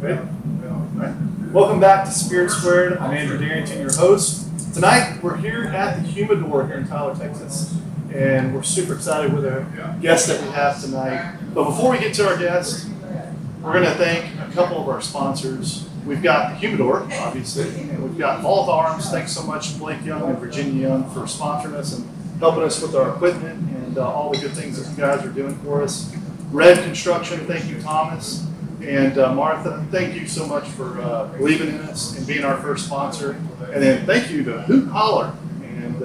Great. All right. Welcome back to Spirit Squared. I'm Andrew Darrington, your host. Tonight, we're here at the Humidor here in Tyler, Texas, and we're super excited with our guest that we have tonight. But before we get to our guest, we're going to thank a couple of our sponsors. We've got the Humidor, obviously, and we've got Vault Arms. Thanks so much, Blake Young and Virginia Young, for sponsoring us and helping us with our equipment and all the good things that you guys are doing for us. Red Construction, thank you, Thomas. And Martha, thank you so much for believing in us and being our first sponsor. And then thank you to Hoot Holler and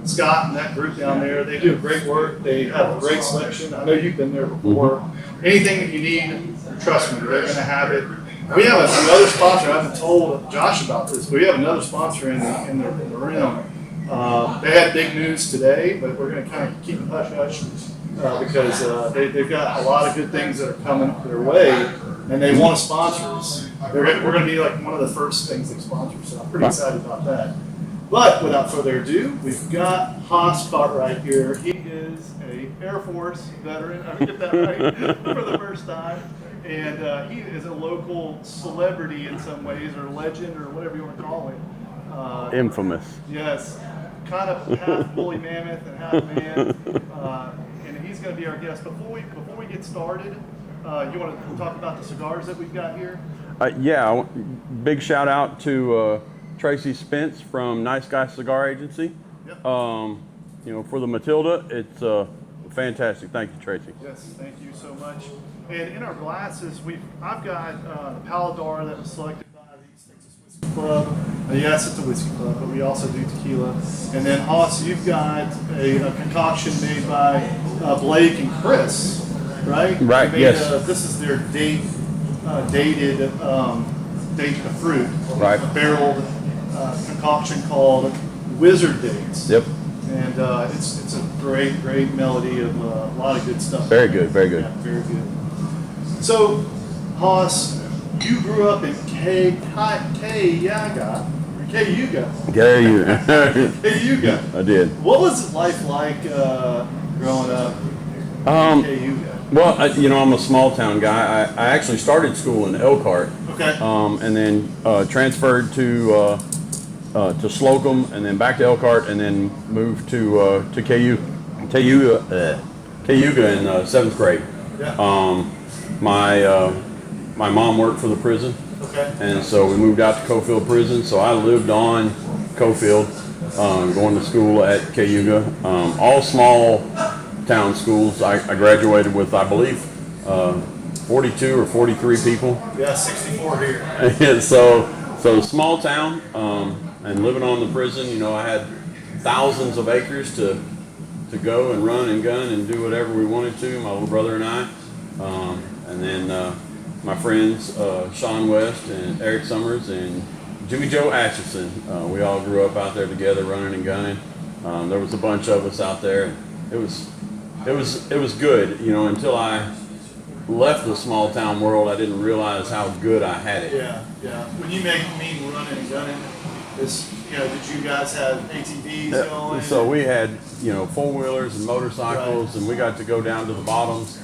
Scott and that group down there. They do great work. They have a great selection. I know you've been there before. Anything that you need, trust me, they're going to have it. We have another sponsor. I haven't told Josh about this, but we have another sponsor in the room. They had big news today, but we're going to kind of keep it hush-hush because they've got a lot of good things that are coming their way, and they want to sponsor us. We're going to be like one of the first things they sponsor, so I'm pretty excited about that. But without further ado, we've got Haas Cartwright here. He is an Air Force veteran. I get that right for the first time. And he is a local celebrity in some ways, or legend, or whatever you want to call it. Infamous. Yes. Kind of half woolly mammoth and half man. And he's going to be our guest. Before we get started, you want to talk about the cigars that we've got here? Yeah, big shout out to Tracy Spence from Nice Guy Cigar Agency. Yep. For the Matilda, it's fantastic. Thank you, Tracy. Yes, thank you so much. And in our glasses, I've got the Paladar that was selected by the East Texas Whiskey Club. Yes, it's a whiskey club, but we also do tequila. And then Haas, you've got a concoction made by Blake and Chris, right? Right. Yes. This is their dated the fruit. Right. A barreled concoction called Wizard Dates. Yep. And it's a great melody of a lot of good stuff. Very good. Very good. Yeah, very good. So, Haas, you grew up in Cayuga. Cayuga. I did. What was life like growing up in Cayuga? Well, I'm a small town guy. I actually started school in Elkhart. Okay. And then transferred to Slocum, and then back to Elkhart, and then moved to Cayuga in 7th grade. Yeah. My mom worked for the prison, Okay. and so we moved out to Cofield Prison. So I lived on Cofield, going to school at Cayuga. All small town schools. I graduated with, I believe, 42 or 43 people. Yeah, 64 here. And so small town, and living on the prison. I had thousands of acres to go and run and gun and do whatever we wanted to. My little brother and I. And then my friends, Sean West and Eric Summers and Jimmy Joe Atchison. We all grew up out there together running and gunning. There was a bunch of us out there. It was good, until I left the small town world. I didn't realize how good I had it. Yeah. When you mean running and gunning, did you guys have ATVs going? So we had, 4-wheelers and motorcycles, right. And we got to go down to the bottoms,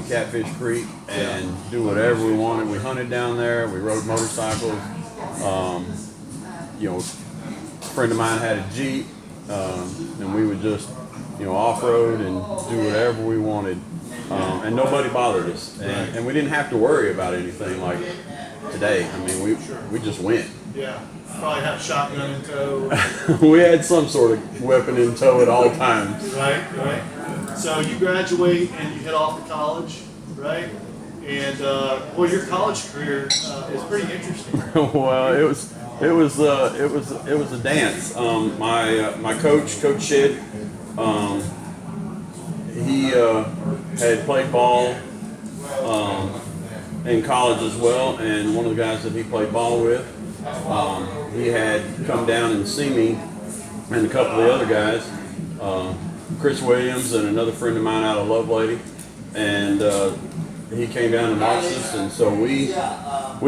Catfish Creek, and do whatever we wanted. We hunted down there. We rode motorcycles. A friend of mine had a Jeep, and we would just, off-road and do whatever we wanted. And nobody bothered us. And we didn't have to worry about anything like today. I mean, we just went. Yeah. Probably have shotgun in tow. We had some sort of weapon in tow at all times. Right. So you graduate and you head off to college, right? And your college career is pretty interesting. Well, it was a dance. My coach, Coach Shedd, he had played ball in college as well, and one of the guys that he played ball with, he had come down and see me and a couple of the other guys, Chris Williams and another friend of mine out of Lovelady, and he came down and watched us, and so we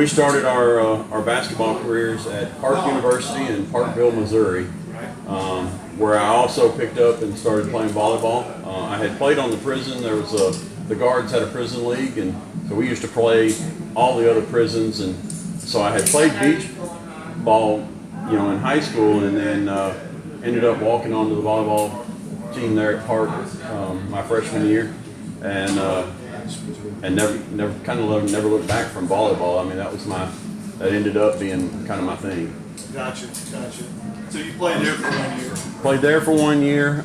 started our basketball careers at Park University in Parkville, Missouri, where I also picked up and started playing volleyball. I had played on the prison. There was the guards had a prison league, and so we used to play all the other prisons, and so I had played beach ball, in high school, and then ended up walking onto the volleyball team there at Park my freshman year, and never looked back from volleyball. I mean, that ended up being kind of my thing. Gotcha. So you played there for 1 year. Played there for 1 year.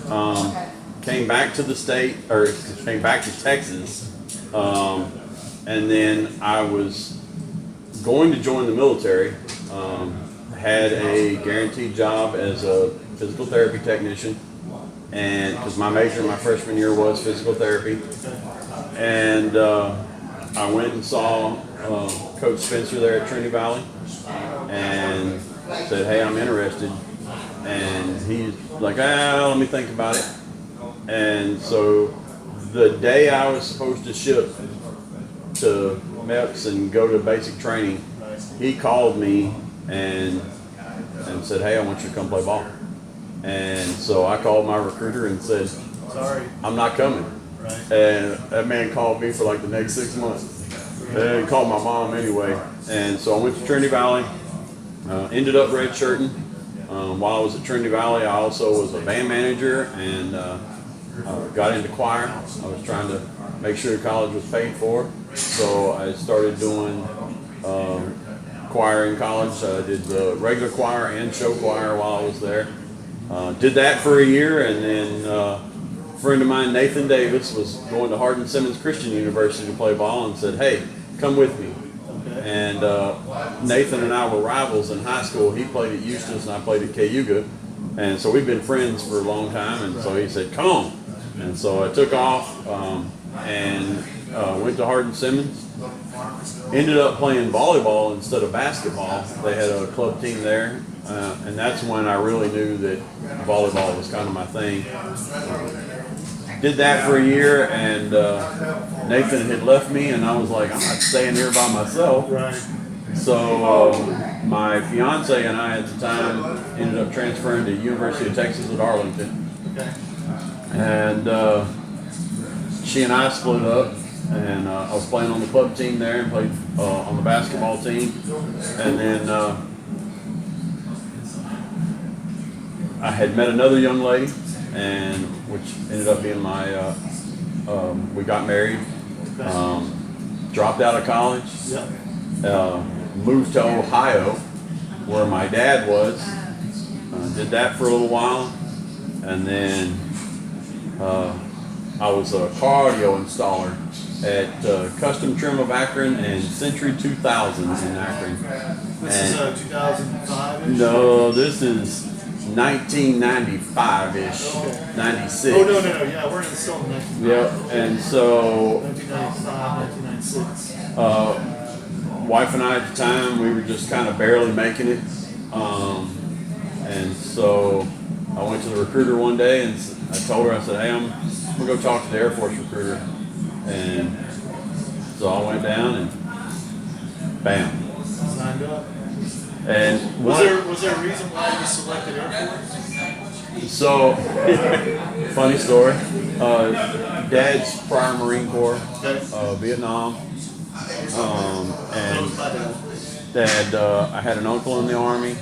Came back to the state, or came back to Texas, and then I was going to join the military. Had a guaranteed job as a physical therapy technician, and because my major my freshman year was physical therapy, and I went and saw Coach Spencer there at Trinity Valley, and said, "Hey, I'm interested," and he's like, let me think about it." And so the day I was supposed to ship to MEPS and go to basic training, he called me and said, "Hey, I want you to come play ball." And so I called my recruiter and said, "Sorry, I'm not coming." Right. And that man called me for like the next 6 months. And called my mom anyway. And so I went to Trinity Valley, ended up redshirting. While I was at Trinity Valley, I also was a band manager and got into choir. I was trying to make sure college was paid for. So I started doing choir in college. I did the regular choir and show choir while I was there. Did that for a year, and then a friend of mine, Nathan Davis, was going to Hardin Simmons Christian University to play ball and said, "Hey, come with me." Okay. And Nathan and I were rivals in high school. He played at Eustis and I played at Cayuga. And so we've been friends for a long time. And so he said, "Come on." And so I took off and went to Hardin Simmons. Ended up playing volleyball instead of basketball. They had a club team there. And that's when I really knew that volleyball was kind of my thing. Did that for a year, and Nathan had left me, and I was like, I'm not staying here by myself. Right. So my fiance and I at the time ended up transferring to University of Texas at Arlington. Okay. And she and I split up, and I was playing on the club team there and played on the basketball team. And then I had met another young lady, and which ended up being my, we got married, dropped out of college, moved to Ohio, where my dad was, did that for a little while, and then I was a car audio installer at Custom Trim of Akron and Century 2000 in Akron. This is 2005-ish? No, this is 1995-ish, Okay. 96. Oh, no, yeah, we're still in 1995. Yep, and so 1995, 1996. wife and I at the time, we were just kind of barely making it. And so I went to the recruiter one day and I told her, I said, "Hey, I'm going to go talk to the Air Force recruiter." And so I went down and bam. Signed up. And Was there a reason why you selected Air Force? So, funny story. Dad's prior Marine Corps, Vietnam, and Dad. I had an uncle in the Army,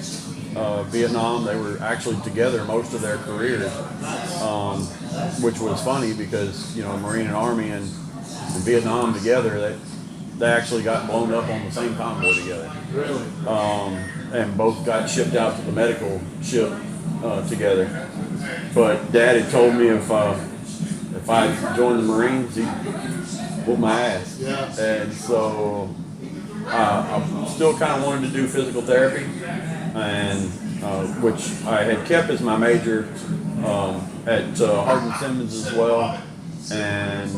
Vietnam. They were actually together most of their careers, which was funny because Marine and Army and Vietnam together. They actually got blown up on the same convoy together. Really? And both got shipped out to the medical ship together. But Dad had told me if I joined the Marines, he'd whoop my ass. Yeah. And so I still kind of wanted to do physical therapy, and which I had kept as my major at Hardin Simmons as well. And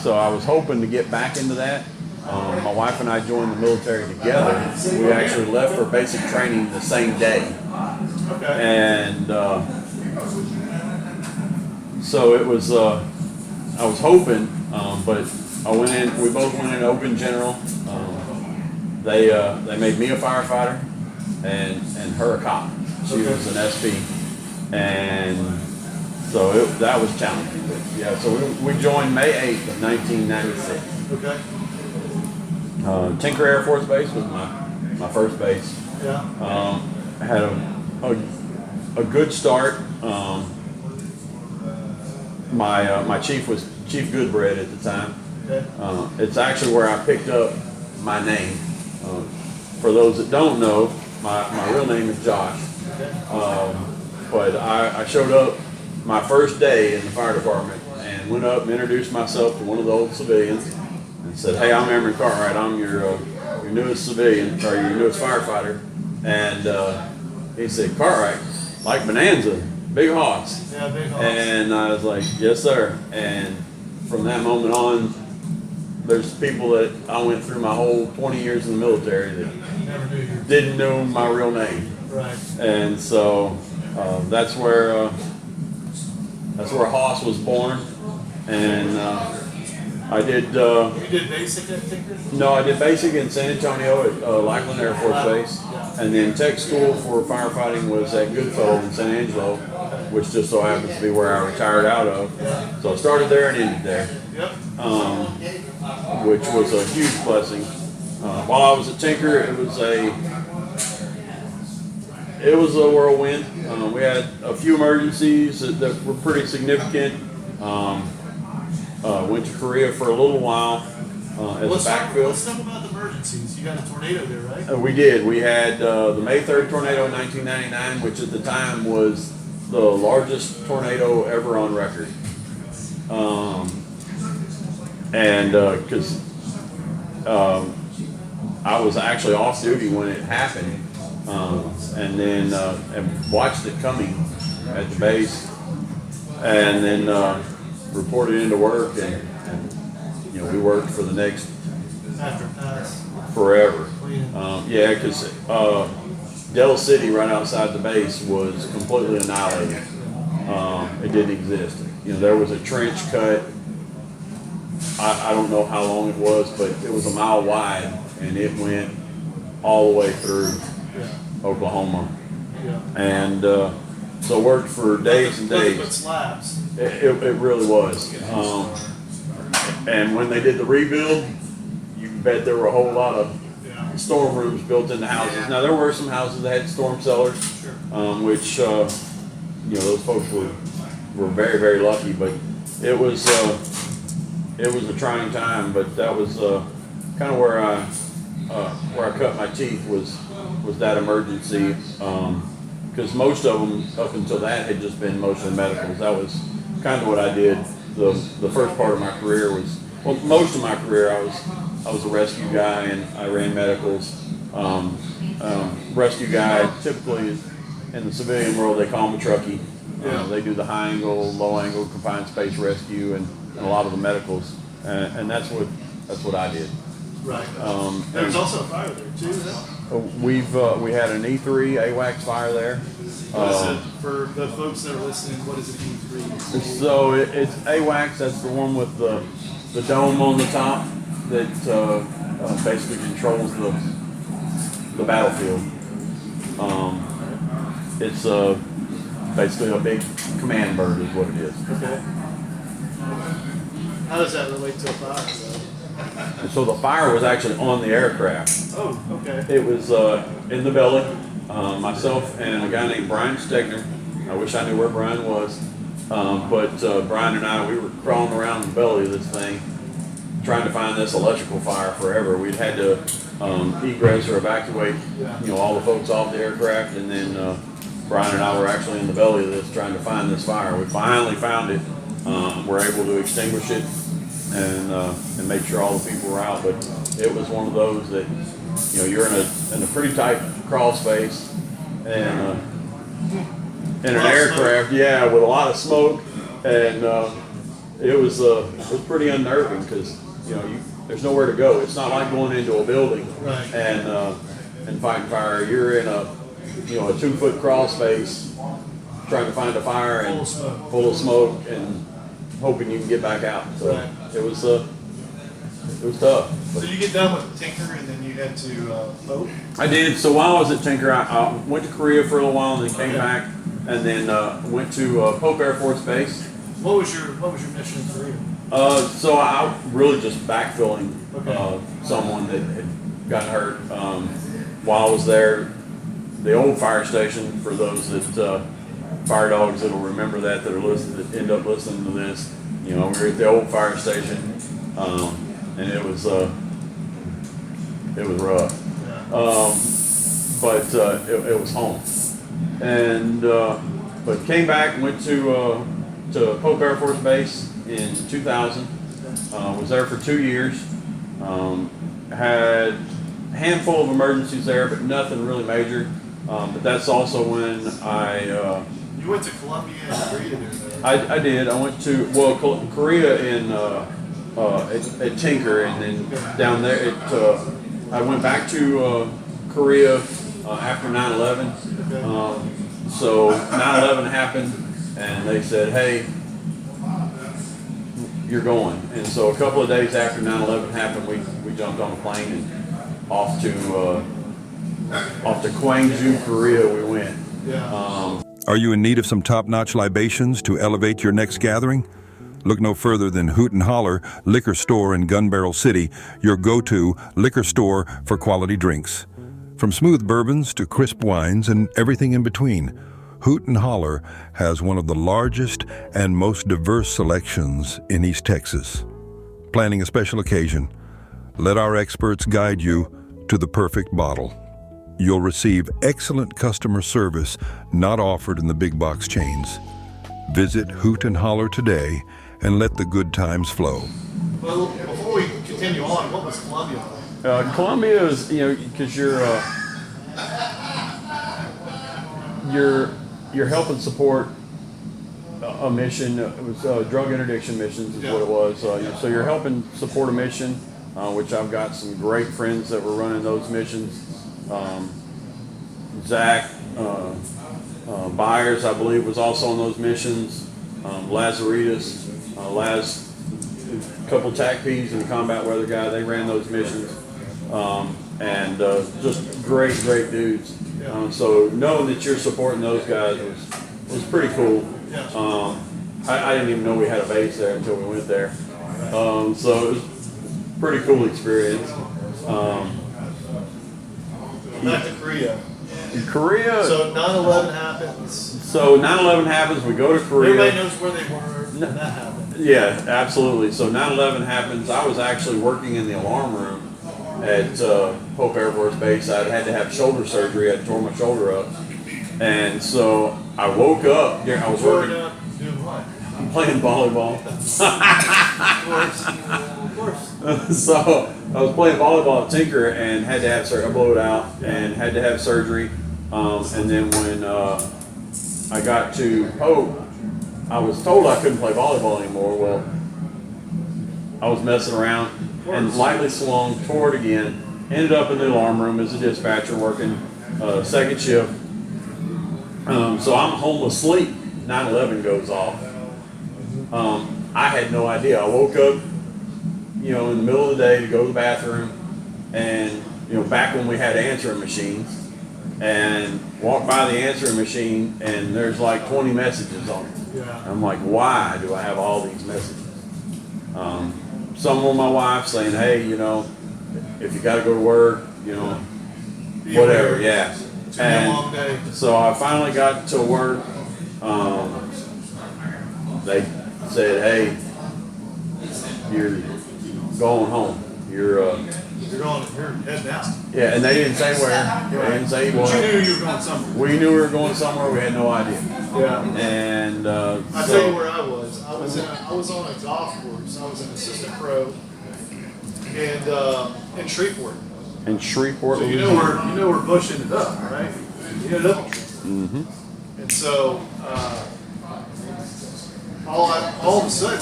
so I was hoping to get back into that. My wife and I joined the military together. We actually left for basic training the same day. Okay. And so it was, I was hoping, but we both went in open general. They made me a firefighter and her a cop. She was an SP. And so that was challenging. But yeah, so we joined May 8th of 1996. Okay. Tinker Air Force Base was my first base. Yeah. I had a good start. My chief was Chief Goodbread at the time. Okay. It's actually where I picked up my name. For those that don't know, my real name is Josh. Okay. But I showed up my first day in the fire department and went up and introduced myself to one of the old civilians and said, "Hey, I'm Aaron Cartwright. I'm your newest civilian, or your newest firefighter." And he said, "Cartwright, like Bonanza, big hoss." Yeah, big hoss. And I was like, "Yes, sir." And from that moment on, there's people that I went through my whole 20 years in the military that Never knew you. didn't know my real name. Right. And so that's where Hoss was born. And I did. You did basic at Tinker? No, I did basic in San Antonio at Lackland Air Force Base, and then tech school for firefighting was at Goodfellow in San Angelo, which just so happens to be where I retired out of. So I started there and ended there, Yep. which was a huge blessing. While I was at Tinker, it was a whirlwind. We had a few emergencies that were pretty significant. Went to Korea for a little while as a backfill. Let's talk about the emergencies. You got a tornado there, right? We did. We had the May 3rd tornado in 1999, which at the time was the largest tornado ever on record. Because I was actually off duty when it happened, and then and watched it coming at the base, and then reported into work, and we worked for the next After pass. forever. Clean. Yeah, because Dell City right outside the base was completely annihilated. It didn't exist. There was a trench cut. I don't know how long it was, but it was a mile wide, and it went all the way through Oklahoma. Yeah. And so worked for days and Nothing but days. slabs. It really was. And when they did the rebuild, you bet there were a whole lot of Yeah. storm rooms built into houses. Now there were some houses that had storm cellars, Sure. which those folks were very, very lucky. But it was a trying time. But that was kind of where I cut my teeth was that emergency. Because most of them up until that had just been mostly medicals. That was kind of what I did. The first part of my career was, well, most of my career I was a rescue guy, and I ran medicals. Rescue guy, typically in the civilian world, they call them a truckie. They do the high angle, low angle, confined space rescue, and a lot of the medicals, and that's what I did. Right. There's also a fire there too, is that? We had an E3 AWACS fire there. What is it, for the folks that are listening, what is an E3? So it's AWACS. That's the one with the dome on the top that basically controls the battlefield. It's basically a big command bird is what it is. Okay. How does that relate to a fire though? And so the fire was actually on the aircraft. Oh, okay. It was in the belly. Myself and a guy named Brian Stegner. I wish I knew where Brian was. But Brian and I, we were crawling around the belly of this thing, trying to find this electrical fire forever. We'd had to egress or evacuate, all the folks off the aircraft, and then Brian and I were actually in the belly of this trying to find this fire. We finally found it. We're able to extinguish it and make sure all the people were out. But it was one of those that you're in a pretty tight crawl space and in an aircraft, with a lot of smoke, and it was pretty unnerving because there's nowhere to go. It's not like going into a building Right. and fighting fire. You're in a 2-foot crawl space trying to find a fire and full of smoke and hoping you can get back out. So Right. it was tough. So you get done with Tinker and then you head to Pope? I did. So while I was at Tinker, I went to Korea for a little while and then came back, and then went to Pope Air Force Base. What was your mission in Korea? So I really just backfilling Okay. someone that had gotten hurt while I was there. The old fire station, for those that fire dogs that'll remember that are listening, that end up listening to this. You know, we were at the old fire station, and it was rough, but it was home. And but came back, went to Pope Air Force Base in 2000. Was there for 2 years. Had a handful of emergencies there, but nothing really major. But that's also when You went to Columbia and Korea there, though. I did. I went to Korea in at Tinker, and then down there I went back to Korea after 9/11. So 9/11 happened, and they said, "Hey, you're going." And so a couple of days after 9/11 happened, we jumped on a plane and off to Gwangju, Korea. We went. Yeah. Are you in need of some top-notch libations to elevate your next gathering? Look no further than Hoot and Holler Liquor Store in Gun Barrel City, your go-to liquor store for quality drinks. From smooth bourbons to crisp wines and everything in between, Hoot and Holler has one of the largest and most diverse selections in East Texas. Planning a special occasion? Let our experts guide you to the perfect bottle. You'll receive excellent customer service not offered in the big box chains. Visit Hoot and Holler today and let the good times flow. Well, before we continue on, what was Columbia like? Columbia is, because you're helping support a mission. It was drug interdiction missions is what it was. So you're helping support a mission, which I've got some great friends that were running those missions. Zach Byers, I believe, was also on those missions. Lazaritas, Laz, a couple TAC Ps and combat weather guy. They ran those missions, and just great dudes. So knowing that you're supporting those guys was pretty cool. I didn't even know we had a base there until we went there. So it was a pretty cool experience. Back to Korea. In Korea. So 9/11 happens. So 9/11 happens. We go to Korea. Everybody knows where they were when that happened. Yeah, absolutely. So 9/11 happens. I was actually working in the alarm room at Pope Air Force Base. I had to have shoulder surgery. I tore my shoulder up, and so I woke up. I was working. Doing what? I'm playing volleyball. Of course. So I was playing volleyball at Tinker and had to have surgery. I blew it out and had to have surgery. And then when I got to Pope, I was told I couldn't play volleyball anymore. Well, I was messing around and lightly swung, tore it again. Ended up in the alarm room as a dispatcher working second shift. So I'm home asleep. 9/11 goes off. I had no idea. I woke up, in the middle of the day to go to the bathroom, and back when we had answering machines, and walked by the answering machine, and there's like 20 messages on it. Yeah. I'm like, why do I have all these messages? Some were my wife saying, hey, if you got to go to work, whatever, yeah. It's been a long day. So I finally got to work. They said, hey, you're going home. You're heading out. yeah, and they didn't say where. They didn't say But what. you knew you were going somewhere. We knew we were going somewhere. We had no idea. Yeah. And I'll tell you where I was. I was on a golf course. I was an assistant pro, and in Shreveport. in Shreveport, So you know where Bush ended up, right? He ended up. Mm-hmm. And so all of a sudden,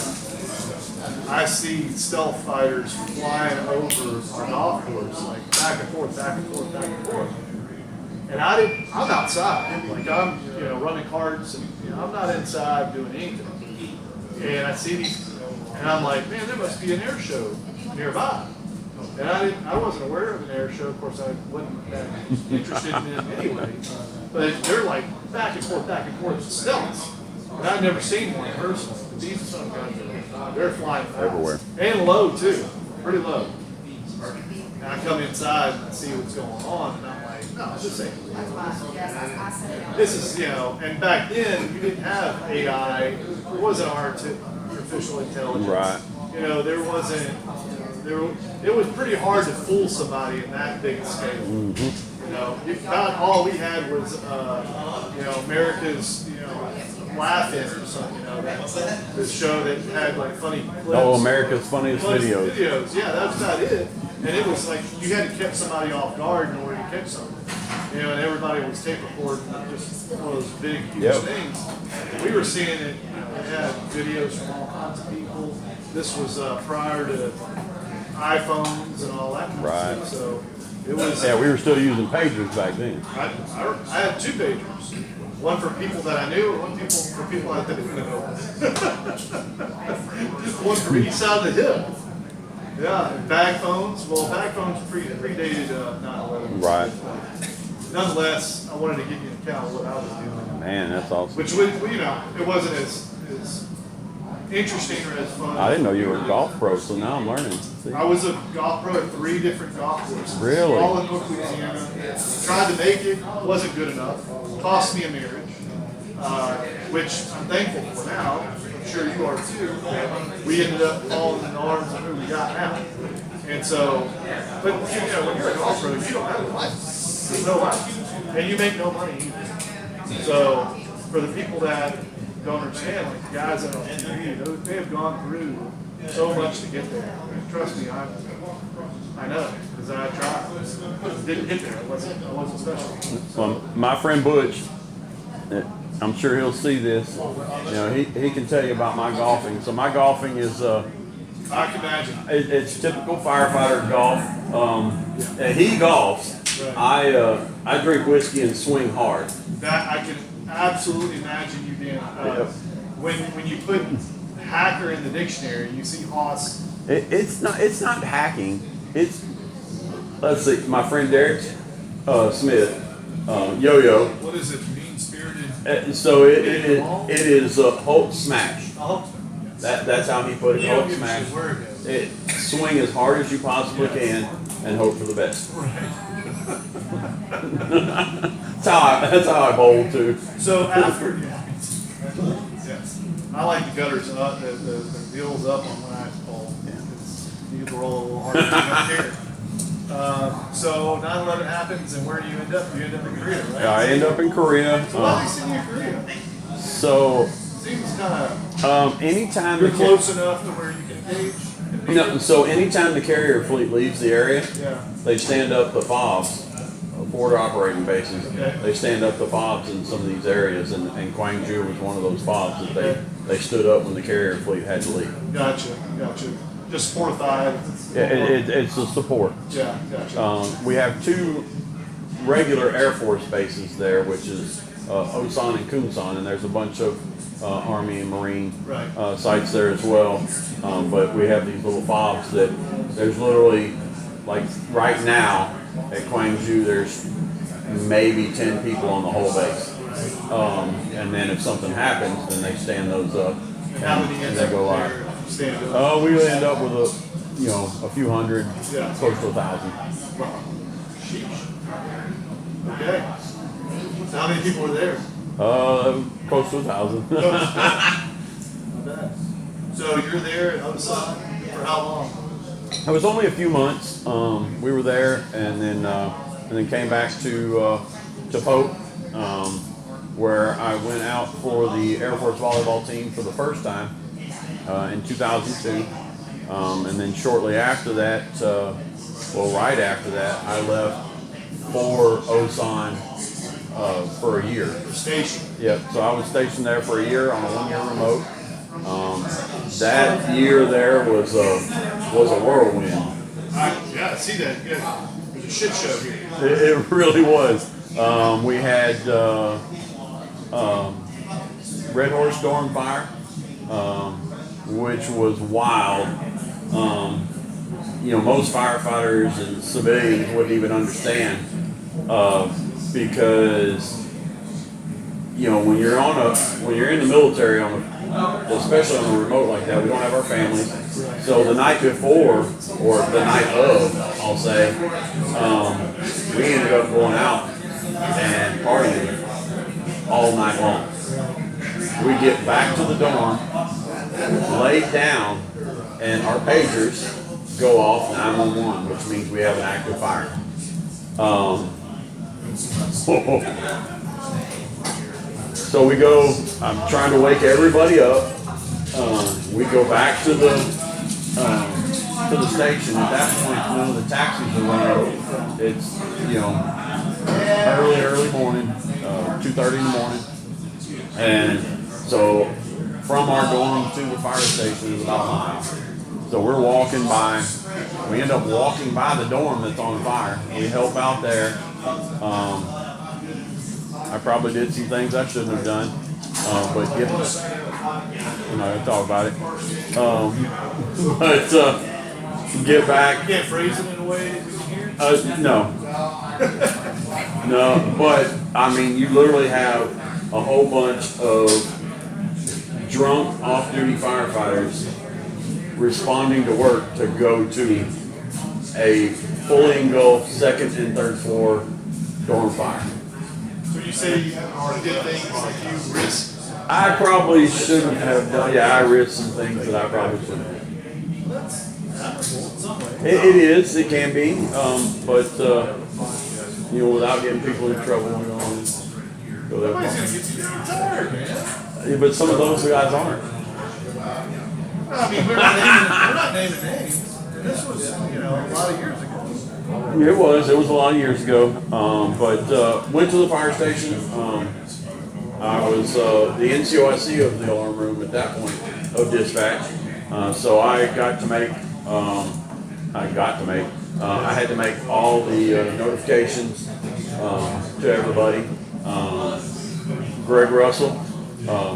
I see stealth fighters flying over our golf course, like back and forth, back and forth, back and forth. And I'm outside, like I'm, running carts, and I'm not inside doing anything. And I see these, and I'm like, man, there must be an air show nearby. And I wasn't aware of an air show. Of course, I wasn't that interested in them anyway. But they're like back and forth, stealth. And I've never seen one in person. These are some guys that They're flying fast. Everywhere. And low too, pretty low. And I come inside and see what's going on, and I'm like, no, this ain't real. This is, and back then you didn't have AI. It wasn't artificial intelligence. Right. There wasn't. It was pretty hard to fool somebody in that big scale. Mm-hmm. About all we had was, America's, Laughing or something, the show that had like funny clips. Oh, America's Funniest Videos. Yeah, that's about it. And it was like you had to catch somebody off guard in order to catch something. And everybody was tape recording just one of those big, huge things. And we were seeing it, it had videos from all kinds of people. This was prior to iPhones and all that kind of stuff. So it was. Yeah, we were still using pagers back then. I had 2 pagers. One for people that I knew, and one for people I didn't know. One for each side of the hip. Yeah, and bag phones. Well, bag phones predated 9/11. Right. Nonetheless, I wanted to give you an account of what I was doing. Man, that's awesome. Which was, it wasn't as interesting or as fun. I didn't know you were a golf pro, so now I'm learning. See? I was a golf pro at 3 different golf courses. Really? All in Oak, Louisiana. Tried to make it, wasn't good enough. Cost me a marriage, which I'm thankful for now. I'm sure you are too. We ended up falling in the arms of who we got now. And so, but when you're a golf pro, you don't have a life. There's no life. And you make no money either. So, for the people that don't understand, like the guys that are on TV, they have gone through so much to get there. And trust me, I know, because I tried. Didn't get there. I wasn't special. Well, my friend Butch, I'm sure he'll see this. He can tell you about my golfing. So my golfing is I can imagine. it's typical firefighter golf. And he golfs. Right. I drink whiskey and swing hard. That I can absolutely imagine you being. When you put hacker in the dictionary, you see Hoss. It's not hacking. Let's see. My friend Derek Smith, Yo-Yo. What is it? Mean spirited. So it is Hulk smash. Oh, That's how he put it. you Hulk don't give a smash. shit where it is. Swing as hard as you possibly can and hope for the best. That's how I bowl too. So after, yes, I like the gutters up, the wheels up on when I bowl. You can roll a little harder than you care. So 9/11 happens, and where do you end up? You end up in Korea, right? Yeah, I end up in Korea. So why do you send you to Korea? So Seems kind of. anytime You're close enough to where you can gauge. No, so anytime the carrier fleet leaves the area, Yeah. they stand up the FOBs, forward operating bases. Okay. They stand up the FOBs in some of these areas, and Gwangju was one of those FOBs that they stood up when the carrier fleet had to leave. Gotcha. Just fortified. Yeah, it's a support. Yeah, gotcha. We have 2 regular Air Force bases there, which is Osan and Kunsan, and there's a bunch of Army and Marine Right. sites there as well. But we have these little FOBs that there's literally, like right now at Gwangju, there's maybe 10 people on the whole base. And then if something happens, then they stand those up How many and ends they up go there? live. Stand up. We end up with a few hundred, Yeah. close to 1,000. Sheesh. Okay. So how many people were there? Close to 1,000. Not bad. So you're there at Osan for how long? It was only a few months. We were there, and then came back to Pope, where I went out for the Air Force volleyball team for the first time in 2002, and then shortly after that, right after that, I left for Osan for a year. Station. Yep. So I was stationed there for a year on a 1-year remote. That year there was a whirlwind. I see that. Yeah. There's a shit show here. It really was. We had Red Horse Storm Fire, which was wild. Most firefighters and civilians wouldn't even understand because when you're in the military on especially on a remote like that. We don't have our families. So the night before, or the night of, I'll say, we ended up going out and partying all night long. We get back to the dorm, lay down, and our pagers go off 911, which means we have an active fire. So we go, I'm trying to wake everybody up. We go back to the station. At that point, none of the taxis are running. It's, early morning, 2:30 in the morning. And so from our dorm to the fire station is about a mile. So we're walking by, we end up walking by the dorm that's on fire. We help out there. I probably did some things I shouldn't have done, but I'm not gonna talk about it. Get back. You can't phrase it in a way that we can hear? No. No, but I mean, you literally have a whole bunch of drunk off-duty firefighters responding to work to go to a fully engulfed second and third floor dorm fire. So you say you did things like you risked? I probably shouldn't have done. Yeah, I risked some things that I probably shouldn't have. It is. It can be. But without getting people in trouble, we don't go that Nobody's far. gonna get you tired, man. Yeah, but some of those guys aren't. I mean, we're not naming names. This was, a lot of years ago. It was a lot of years ago. But went to the fire station. I was the NCOIC of the alarm room at that point of dispatch. So I had to make all the notifications to everybody. Greg Russell,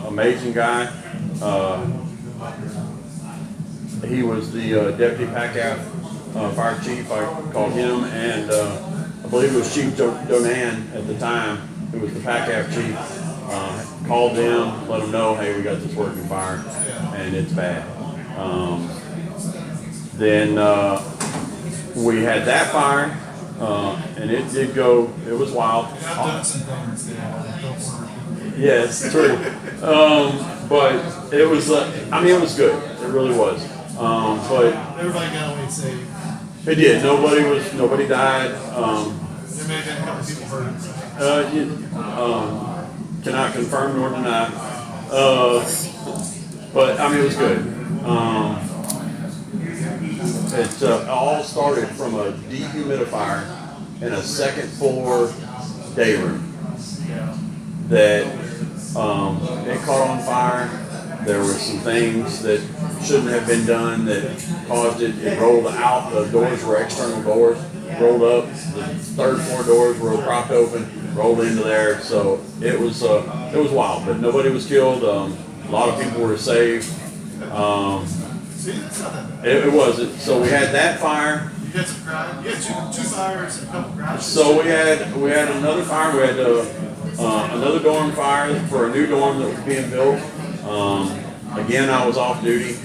amazing guy. He was the deputy PACAF fire chief. I called him, and I believe it was Chief Donan at the time, who was the PACAF chief. Called them, let them know, hey, we got this working fire, and it's bad. Then we had that fire, and it did go. It was wild. I've done some things that don't work. Yes, true. But it was. It was good. It really was. But Everybody got away safe. it did. Nobody died. There may have been a couple people hurt. Cannot confirm nor deny. But it was good. It all started from a dehumidifier in a second floor day room that it caught on fire. There were some things that shouldn't have been done that caused it. It rolled out. The doors were external doors. Rolled up. The third floor doors were propped open. Rolled into there. So it was wild, but nobody was killed. A lot of people were saved. See, that's not that bad. It wasn't. So we had that fire. You had some crowd. You had two fires and a couple crashes. So we had another fire. We had another dorm fire for a new dorm that was being built. Again, I was off duty.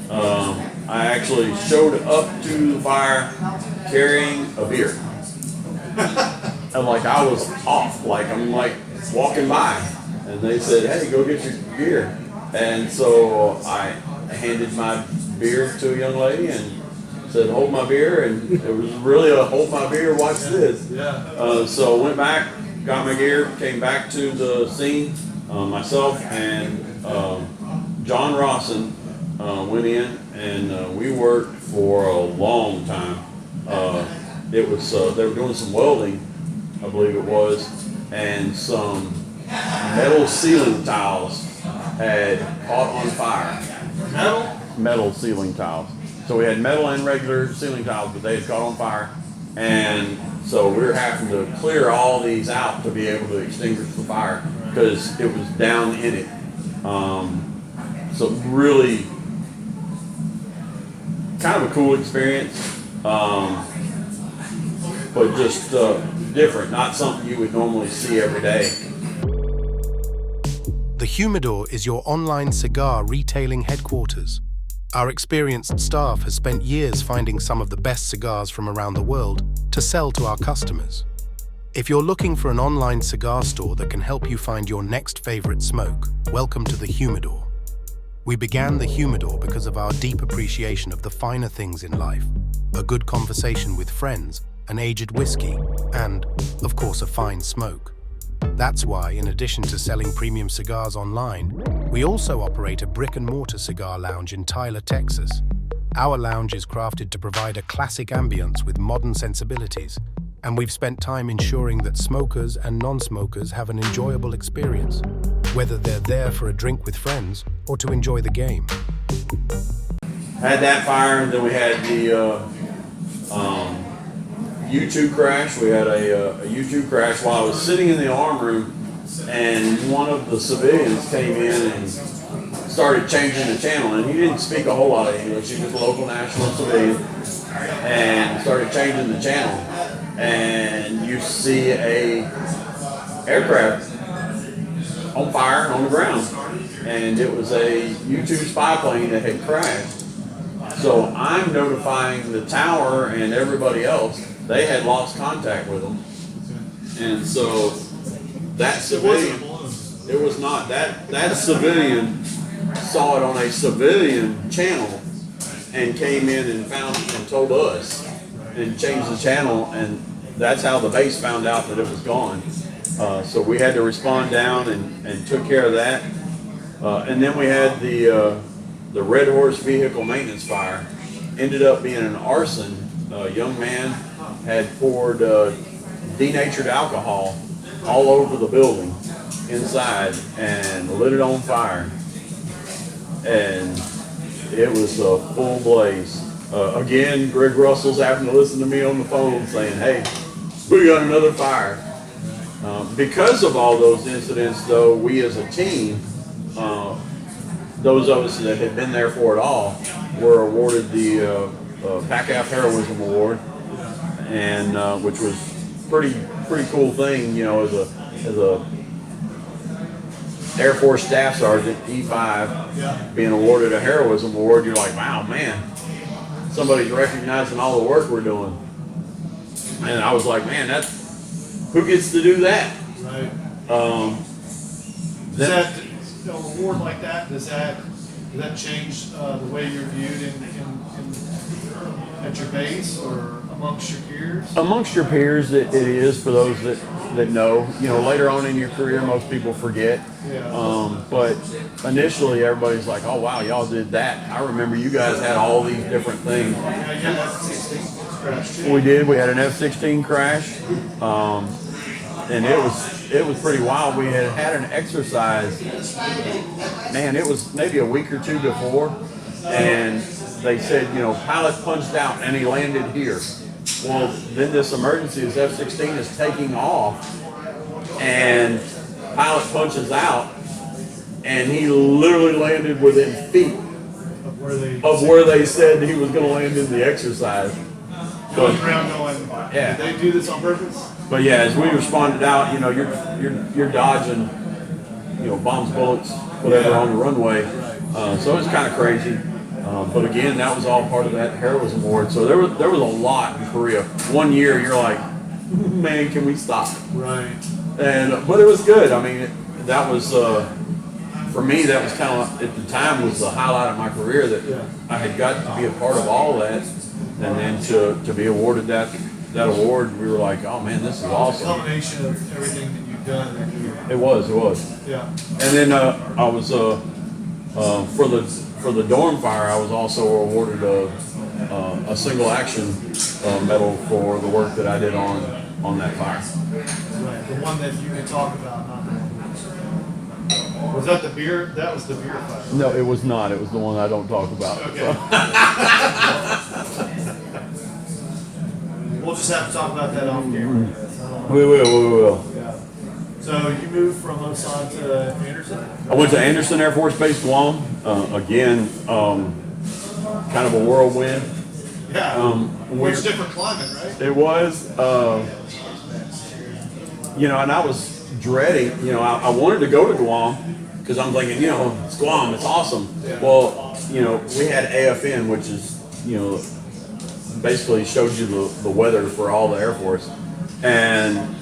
I actually showed up to the fire carrying a beer. And I was off. I'm walking by, and they said, "Hey, go get your beer." And so I handed my beer to a young lady and said, "Hold my beer," and it was really a "hold my beer, watch this." So went back, got my gear, came back to the scene. Myself and John Rawson went in, and we worked for a long time. It was they were doing some welding, I believe it was, and some metal ceiling tiles had caught on fire. Metal ceiling tiles. So we had metal and regular ceiling tiles, but they had caught on fire. And so we were having to clear all these out to be able to extinguish the fire because it was down in it. So really kind of a cool experience, but just different, not something you would normally see every day. The The Humidor is your online cigar retailing headquarters. Our experienced staff has spent years finding some of the best cigars from around the world to sell to our customers. If you're looking for an online cigar store that can help you find your next favorite smoke, welcome to The Humidor. We began The Humidor because of our deep appreciation of the finer things in life, a good conversation with friends, an aged whiskey, and, of course, a fine smoke. That's why, in addition to selling premium cigars online, we also operate a brick-and-mortar cigar lounge in Tyler, Texas. Our lounge is crafted to provide a classic ambience with modern sensibilities, and we've spent time ensuring that smokers and non-smokers have an enjoyable experience, whether they're there for a drink with friends or to enjoy the game. Had that fire, and then we had the U2 crash. We had a U2 crash while I was sitting in the alarm room, and one of the civilians came in and started changing the channel, and he didn't speak a whole lot of English. He was a local national civilian, and started changing the channel, and you see a aircraft on fire on the ground, and it was a U2 spy plane that had crashed. So I'm notifying the tower and everybody else. They had lost contact with them, and so that civilian, it was not that civilian saw it on a civilian channel and came in and found and told us and changed the channel, and that's how the base found out that it was gone. So we had to respond down and took care of that, and then we had the Red Horse vehicle maintenance fire. Ended up being an arson. A young man had poured denatured alcohol all over the building inside and lit it on fire, and it was a full blaze. Again, Greg Russell's having to listen to me on the phone saying, "Hey, we got another fire." Because of all those incidents, though, we as a team, those of us that had been there for it all, were awarded the PACAF Heroism Award, and which was pretty cool thing, you know, as a Air Force Staff Sergeant, E5, being awarded a Heroism Award. You're like, wow, man, somebody's recognizing all the work we're doing. And I was like, man, who gets to do that? Right. Does that, an award like that, does that change the way you're viewed at your base or amongst your peers? Amongst your peers, it is for those that know. You know, later on in your career, most people forget. Yeah. But initially, everybody's like, "Oh wow, y'all did that." I remember you guys had all these different things. Yeah, you had F-16 crash too. We did. We had an F-16 crash, and it was pretty wild. We had an exercise. Man, it was maybe a week or two before, and they said, you know, pilot punched out and he landed here. Well, then this emergency, this F-16 is taking off, and pilot punches out, and he literally landed within feet of where they said he was going to land in the exercise. Going around going, yeah. Did they do this on purpose? But yeah, as we responded out, you know, you're dodging, you know, bombs, bullets, whatever on the runway. So it was kind of crazy. But again, that was all part of that Heroism Award. So there was a lot in Korea. 1 year, you're like, man, can we stop? Right. But it was good. I mean, that was for me. That was kind of at the time was the highlight of my career that I had got to be a part of all that, and then to be awarded that award, we were like, oh man, this is awesome. A combination of everything that you've done. It was. Yeah. And then I was for the dorm fire, I was also awarded a single action medal for the work that I did on that fire. Right. The one that you can talk about, not the one. Was that the beer? That was the beer fire. No, it was not. It was the one I don't talk about. Okay. We'll just have to talk about that off camera. We will. Yeah. So you moved from Osan to Anderson? I went to Anderson Air Force Base, Guam. Again, kind of a whirlwind. Yeah. Much different climate, right? It was, you know, and I was dreading, you know, I wanted to go to Guam because I'm thinking, you know, it's Guam, it's awesome. Well, you know, we had AFN, which is, you know, basically shows you the weather for all the Air Force. And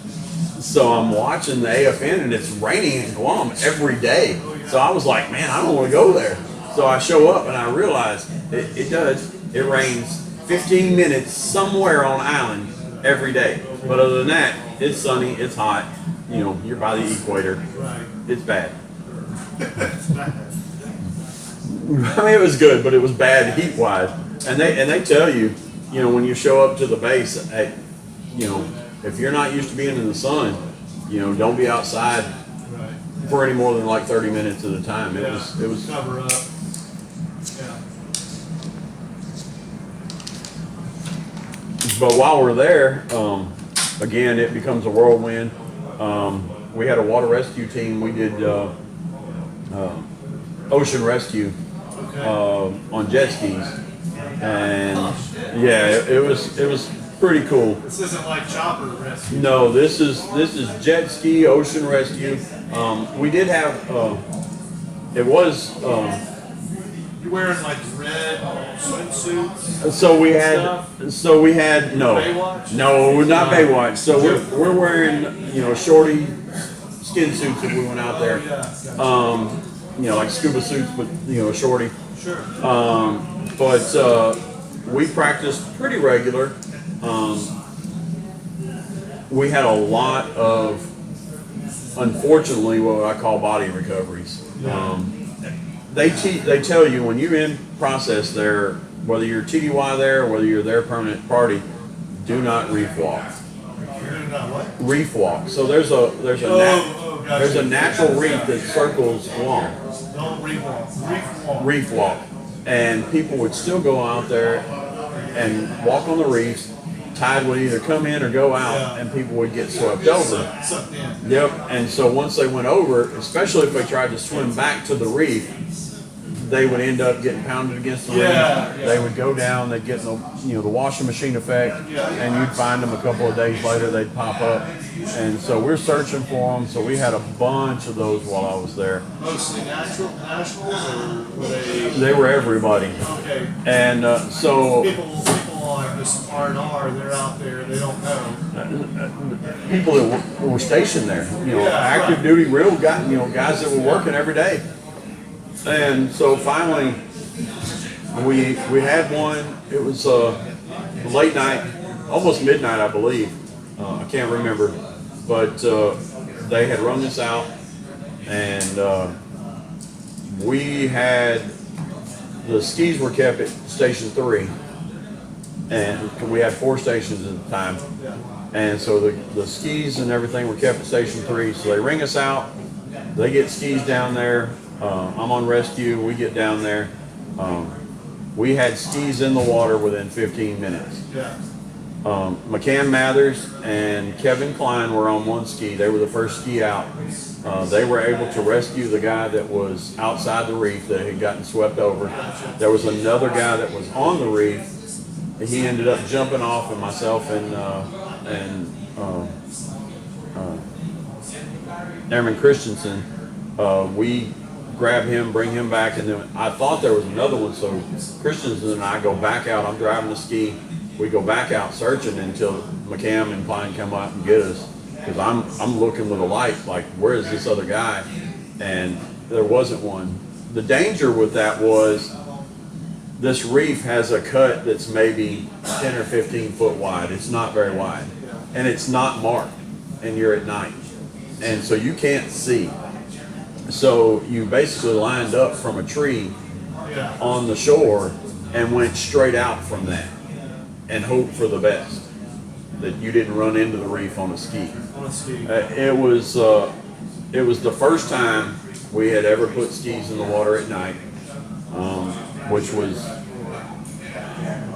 so I'm watching the AFN and it's raining in Guam every day. So I was like, man, I don't want to go there. So I show up and I realize it does. It rains 15 minutes somewhere on island every day. But other than that, it's sunny, it's hot. You know, you're by the equator. It's bad. I mean, it was good, but it was bad heat-wise. And they tell you, you know, when you show up to the base, hey, you know, if you're not used to being in the sun, you know, don't be outside for any more than like 30 minutes at a time. It was cover up. But while we're there, again, it becomes a whirlwind. We had a water rescue team. We did ocean rescue on jet skis, and yeah, it was pretty cool. This isn't like chopper rescue. No, this is jet ski ocean rescue. We did have it was. You're wearing like red swimsuits. So we had no, Baywatch? no, we're not Baywatch. So we're wearing, you know, shorty skin suits if we went out there. You know, like scuba suits, but you know, shorty. Sure. But we practiced pretty regular. We had a lot of, unfortunately, what I call body recoveries. They tell you when you're in process there, whether you're TDY there or whether you're there permanent party, do not reef walk. Reef walk. So there's a natural reef that circles Guam. Don't reef walk. Reef walk. And people would still go out there and walk on the reefs. Tide would either come in or go out, and people would get swept over. Sucked in. Yep. And so once they went over, especially if they tried to swim back to the reef, they would end up getting pounded against the reef. They would go down. They'd get the washing machine effect, and you'd find them a couple of days later. They'd pop up, and so we're searching for them. So we had a bunch of those while I was there. Mostly nationals, or were they? They were everybody. Okay. And so People like this R&R, they're out there. They don't know. people that were stationed there, you know, active duty real guys, you know, guys that were working every day. And so finally, we had one. It was late night, almost midnight, I believe. I can't remember, but they had run this out, and we had the skis were kept at Station 3, and we had 4 stations at the time. And so the skis and everything were kept at Station 3. So they ring us out. They get skis down there. I'm on rescue. We get down there. We had skis in the water within 15 minutes. McCann Mathers and Kevin Klein were on one ski. They were the first ski out. They were able to rescue the guy that was outside the reef that had gotten swept over. There was another guy that was on the reef. He ended up jumping off, and myself and Airman Christensen, we grab him, bring him back, and then I thought there was another one, so Christensen and I go back out. I'm driving the ski. We go back out searching until McCam and Klein come out and get us, because I'm looking with a light, like, where is this other guy? And there wasn't one. The danger with that was this reef has a cut that's maybe 10 or 15 foot wide. It's not very wide, and it's not marked, and you're at night, and so you can't see. So you basically lined up from a tree on the shore and went straight out from that and hoped for the best, that you didn't run into the reef on a ski. It was the first time we had ever put skis in the water at night, which was...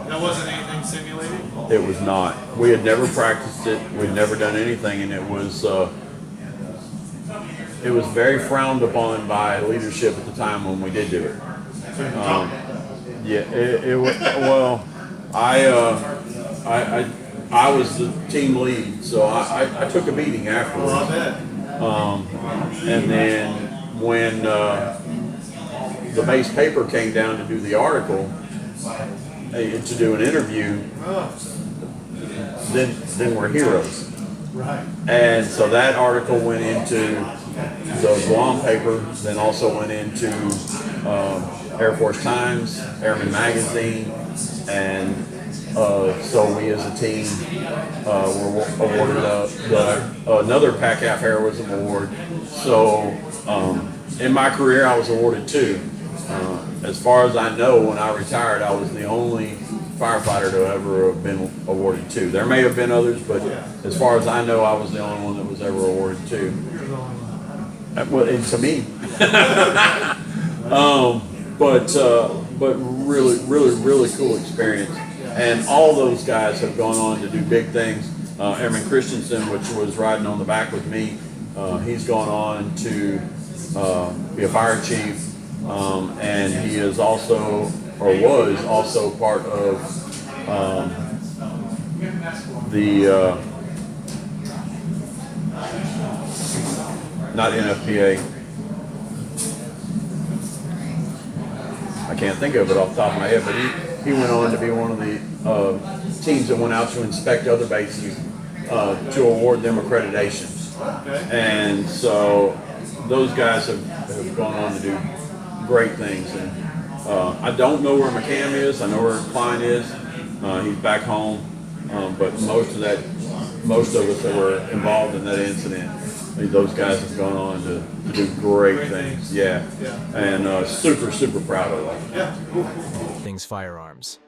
That wasn't anything simulated? It was not. We had never practiced it. We'd never done anything, and it was very frowned upon by leadership at the time when we did do it. Well, I was the team lead, so I took a beating afterwards. And then when the base paper came down to do the article, to do an interview, then we're heroes. Right. And so that article went into the Guam paper, then also went into Air Force Times, Airman Magazine, and so we as a team were awarded another PACAF Heroism Award. So in my career, I was awarded 2. As far as I know, when I retired, I was the only firefighter to ever have been awarded 2. There may have been others, but as far as I know, I was the only one that was ever awarded 2. Well, to me. But really cool experience. And all those guys have gone on to do big things. Airman Christensen, which was riding on the back with me, he's gone on to be a fire chief, and he is also, or was also, part of the not NFPA. I can't think of it off the top of my head, but he went on to be one of the teams that went out to inspect other bases to award them accreditation. And so those guys have gone on to do great things. And I don't know where McCam is. I know where Klein is. He's back home. But most of us that were involved in that incident, those guys have gone on to do great things. Yeah. And super proud of them. Things firearms.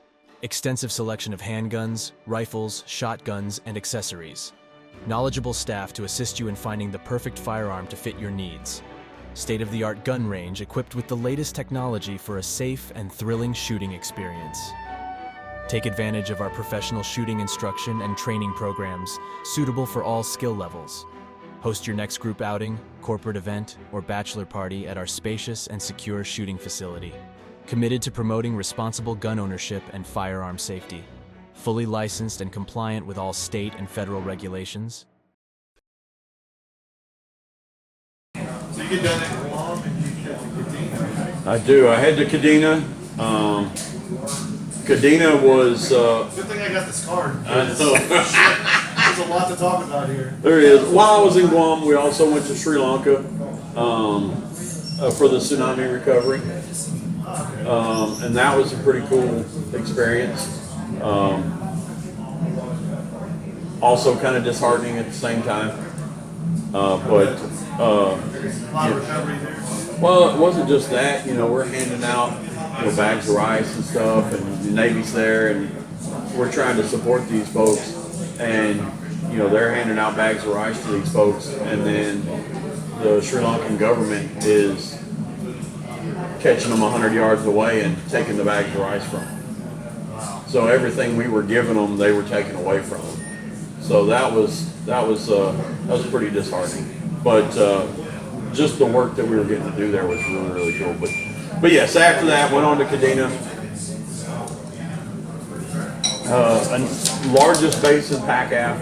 Extensive selection of handguns, rifles, shotguns, and accessories. Knowledgeable staff to assist you in finding the perfect firearm to fit your needs. State-of-the-art gun range equipped with the latest technology for a safe and thrilling shooting experience. Take advantage of our professional shooting instruction and training programs suitable for all skill levels. Host your next group outing, corporate event, or bachelor party at our spacious and secure shooting facility. Committed to promoting responsible gun ownership and firearm safety. Fully licensed and compliant with all state and federal regulations. So you get done at Guam and you get to Kadena. I do. I head to Kadena. Kadena was... Good thing I got this card. I know. There's a lot to talk about here. There is. While I was in Guam, we also went to Sri Lanka for the tsunami recovery. And that was a pretty cool experience. Also kind of disheartening at the same time. A lot of recovery there. Well, it wasn't just that. We're handing out bags of rice and stuff, and the Navy's there, and we're trying to support these folks. And they're handing out bags of rice to these folks, and then the Sri Lankan government is catching them 100 yards away and taking the bags of rice from them. So everything we were giving them, they were taking away from them. So that was pretty disheartening. But just the work that we were getting to do there was really cool. But yes, after that, went on to Kadena. Largest base in PACAF.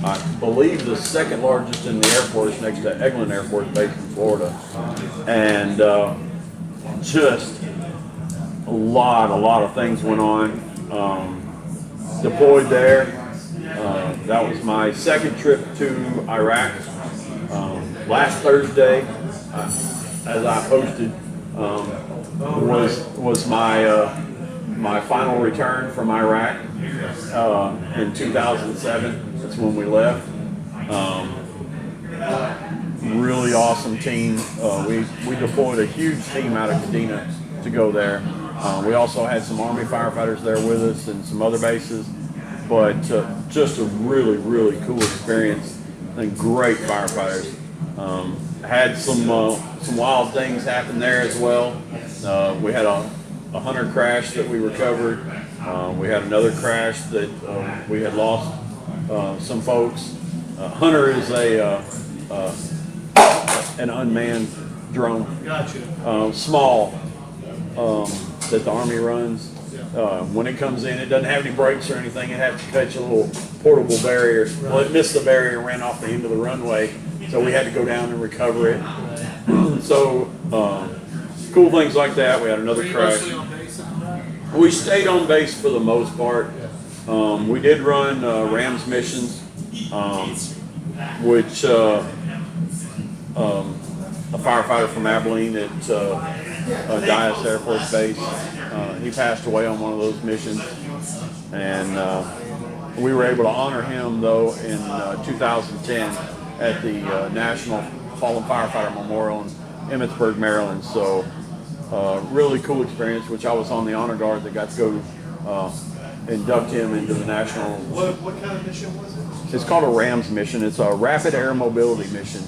I believe the second largest in the Air Force, next to Eglin Air Force Base in Florida. And just a lot of things went on. Deployed there. That was my second trip to Iraq. Last Thursday, as I posted, was my final return from Iraq in 2007. That's when we left. Really awesome team. We deployed a huge team out of Kadena to go there. We also had some Army firefighters there with us and some other bases, but just a really cool experience and great firefighters. Had some wild things happen there as well. We had a hunter crash that we recovered. We had another crash that we had lost some folks. Hunter is an unmanned drone. Gotcha. Small, that the Army runs. When it comes in, it doesn't have any brakes or anything. It has to catch a little portable barrier. Well, it missed the barrier and ran off the end of the runway, so we had to go down and recover it. So cool things like that. We had another crash. We stayed on base for the most part. We did run Rams missions, which a firefighter from Abilene at Dyess Air Force Base. He passed away on one of those missions, and we were able to honor him though in 2010 at the National Fallen Firefighter Memorial in Emmitsburg, Maryland. So really cool experience, which I was on the honor guard that got to go induct him into the national. What kind of mission was it? It's called a RAMS mission. It's a Rapid Air Mobility Mission.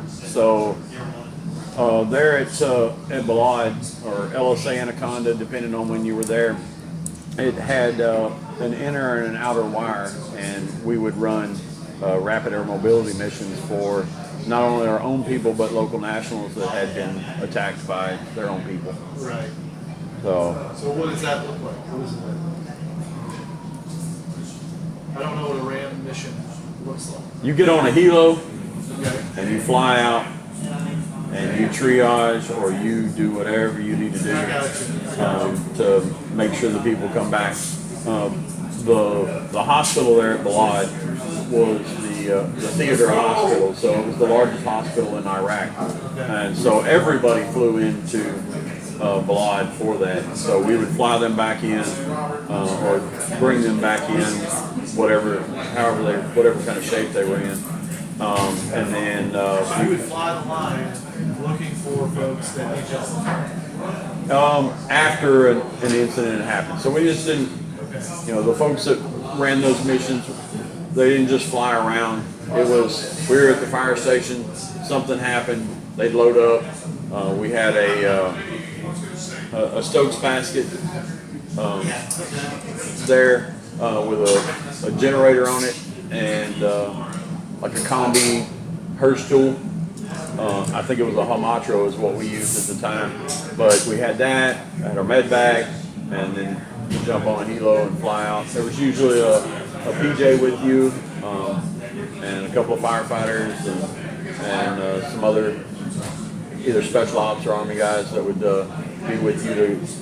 So there at Balad, or LSA Anaconda, depending on when you were there, it had an inner and an outer wire, and we would run rapid air mobility missions for not only our own people but local nationals that had been attacked by their own people. Right. So what does that look like? What is it? I don't know what a RAM mission looks like. you get on a helo Okay. and you fly out and you triage or you do whatever you need to do to make sure the people come back. The hospital there at Balad was the theater hospital, so it was the largest hospital in Iraq, and so everybody flew into Balad for that. So we would fly them back in or bring them back in, whatever kind of shape they were in. And then So you would fly the line looking for folks that need help. after an incident happened. So we just didn't, the folks that ran those missions, they didn't just fly around. It was, we were at the fire station, something happened, they'd load up. We had a Stokes basket there with a generator on it and like a combi Hirsch tool. I think it was a Hamatro is what we used at the time. But we had that, had our med bag, and then jump on a helo and fly out. There was usually a PJ with you, and a couple of firefighters and some other either special ops or Army guys that would be with you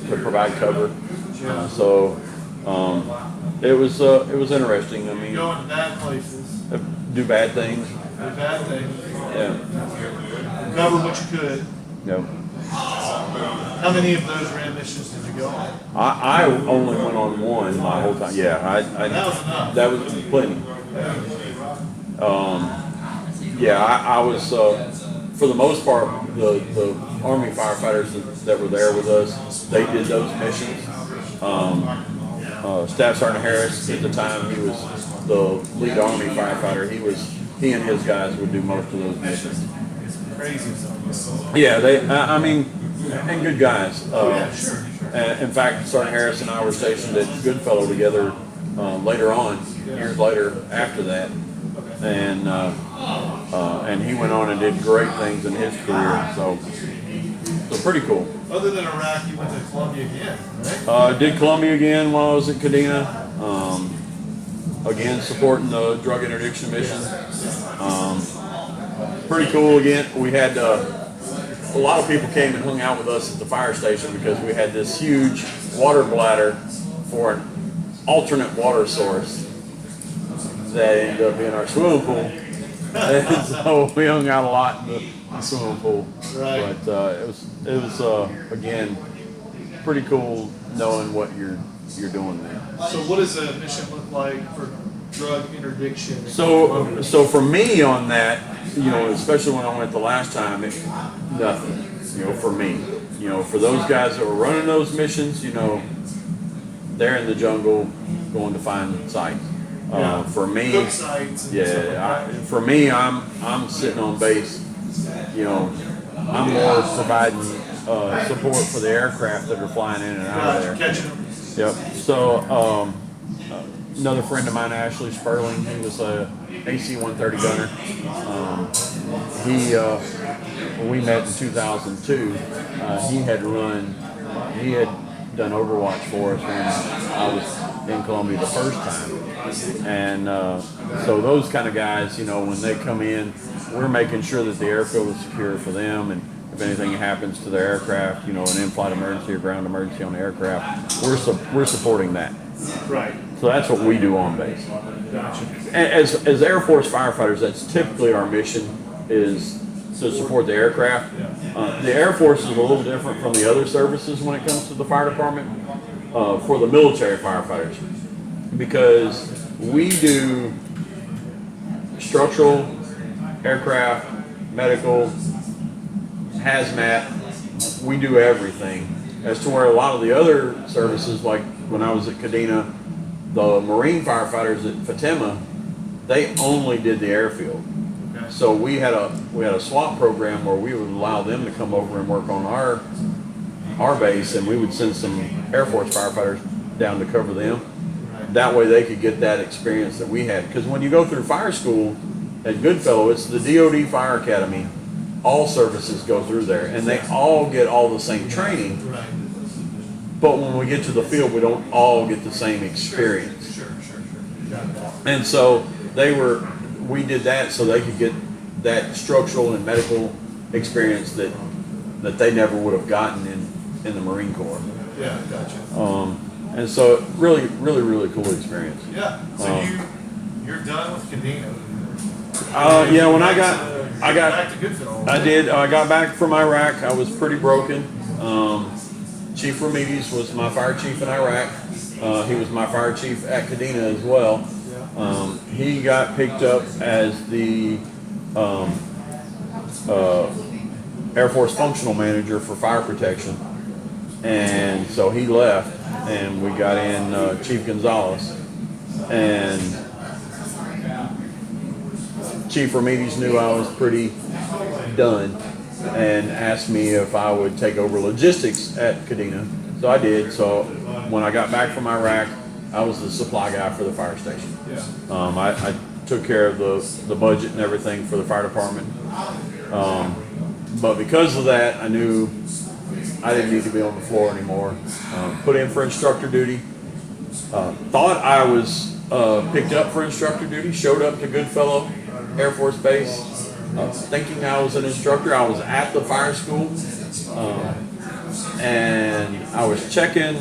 to provide cover. So it was interesting. I mean, Going to bad places. Do bad things. Do bad things. Yeah. Cover what you could. Yeah. How many of those RAM missions did you go on? I only went on one my whole time. Yeah, That was enough. that was plenty. I was for the most part the Army firefighters that were there with us. They did those missions. Staff Sergeant Harris at the time, he was the lead Army firefighter. He and his guys would do most of those missions. Crazy stuff. Yeah, I mean, and good guys. Sure. In fact, Sergeant Harris and I were stationed at Goodfellow together later on, years later after that, and he went on and did great things in his career. So pretty cool. Other than Iraq, you went to Columbia again, right? Did Columbia again while I was at Kadena. Again, supporting the drug interdiction mission. Pretty cool again. We had a lot of people came and hung out with us at the fire station because we had this huge water bladder for an alternate water source that ended up being our swimming pool. And so we hung out a lot in the swimming pool. Right. But it was again pretty cool knowing what you're doing there. So what does a mission look like for drug interdiction? So for me on that, especially when I went the last time, nothing. For me, for those guys that were running those missions, they're in the jungle going to find sites. For me, Cook sites. For me, I'm sitting on base. I'm more providing support for the aircraft that are flying in and out of there. Catching them. Yep. So another friend of mine, Ashley Sperling, he was a AC-130 gunner. When we met in 2002, he had done Overwatch for us when I was in Columbia the first time. And so those kind of guys, when they come in, we're making sure that the airfield is secure for them and if anything happens to the aircraft, you know, an in-flight emergency or ground emergency on the aircraft, we're supporting that. Right. So that's what we do on base. As Air Force firefighters, that's typically our mission, is to support the aircraft. The Air Force is a little different from the other services when it comes to the fire department for the military firefighters, because we do structural, aircraft, medical, hazmat. We do everything. As to where a lot of the other services, like when I was at Kadena, the Marine firefighters at Fatima, they only did the airfield. Okay. So we had a swap program where we would allow them to come over and work on our base, and we would send some Air Force firefighters down to cover them. Right. That way they could get that experience that we had. Because when you go through fire school at Goodfellow, it's the DoD Fire Academy. All services go through there, and they all get all the same training. Right. But when we get to the field, we don't all get the same experience. Sure. Got that. And so we did that so they could get that structural and medical experience that they never would have gotten in the Marine Corps. Yeah, gotcha. And so really cool experience. Yeah. So you're done with Kadena. Yeah, when I got back to Goodfellow. I did. I got back from Iraq. I was pretty broken. Chief Ramirez was my fire chief in Iraq. He was my fire chief at Kadena as well. He got picked up as the Air Force functional manager for fire protection, and so he left, and we got in Chief Gonzalez, and Chief Ramirez knew I was pretty done and asked me if I would take over logistics at Kadena. So I did. So when I got back from Iraq, I was the supply guy for the fire station. Yeah. I took care of the budget and everything for the fire department. But because of that, I knew I didn't need to be on the floor anymore. Put in for instructor duty. Thought I was picked up for instructor duty. Showed up to Goodfellow Air Force Base, thinking I was an instructor. I was at the fire school, and I was checking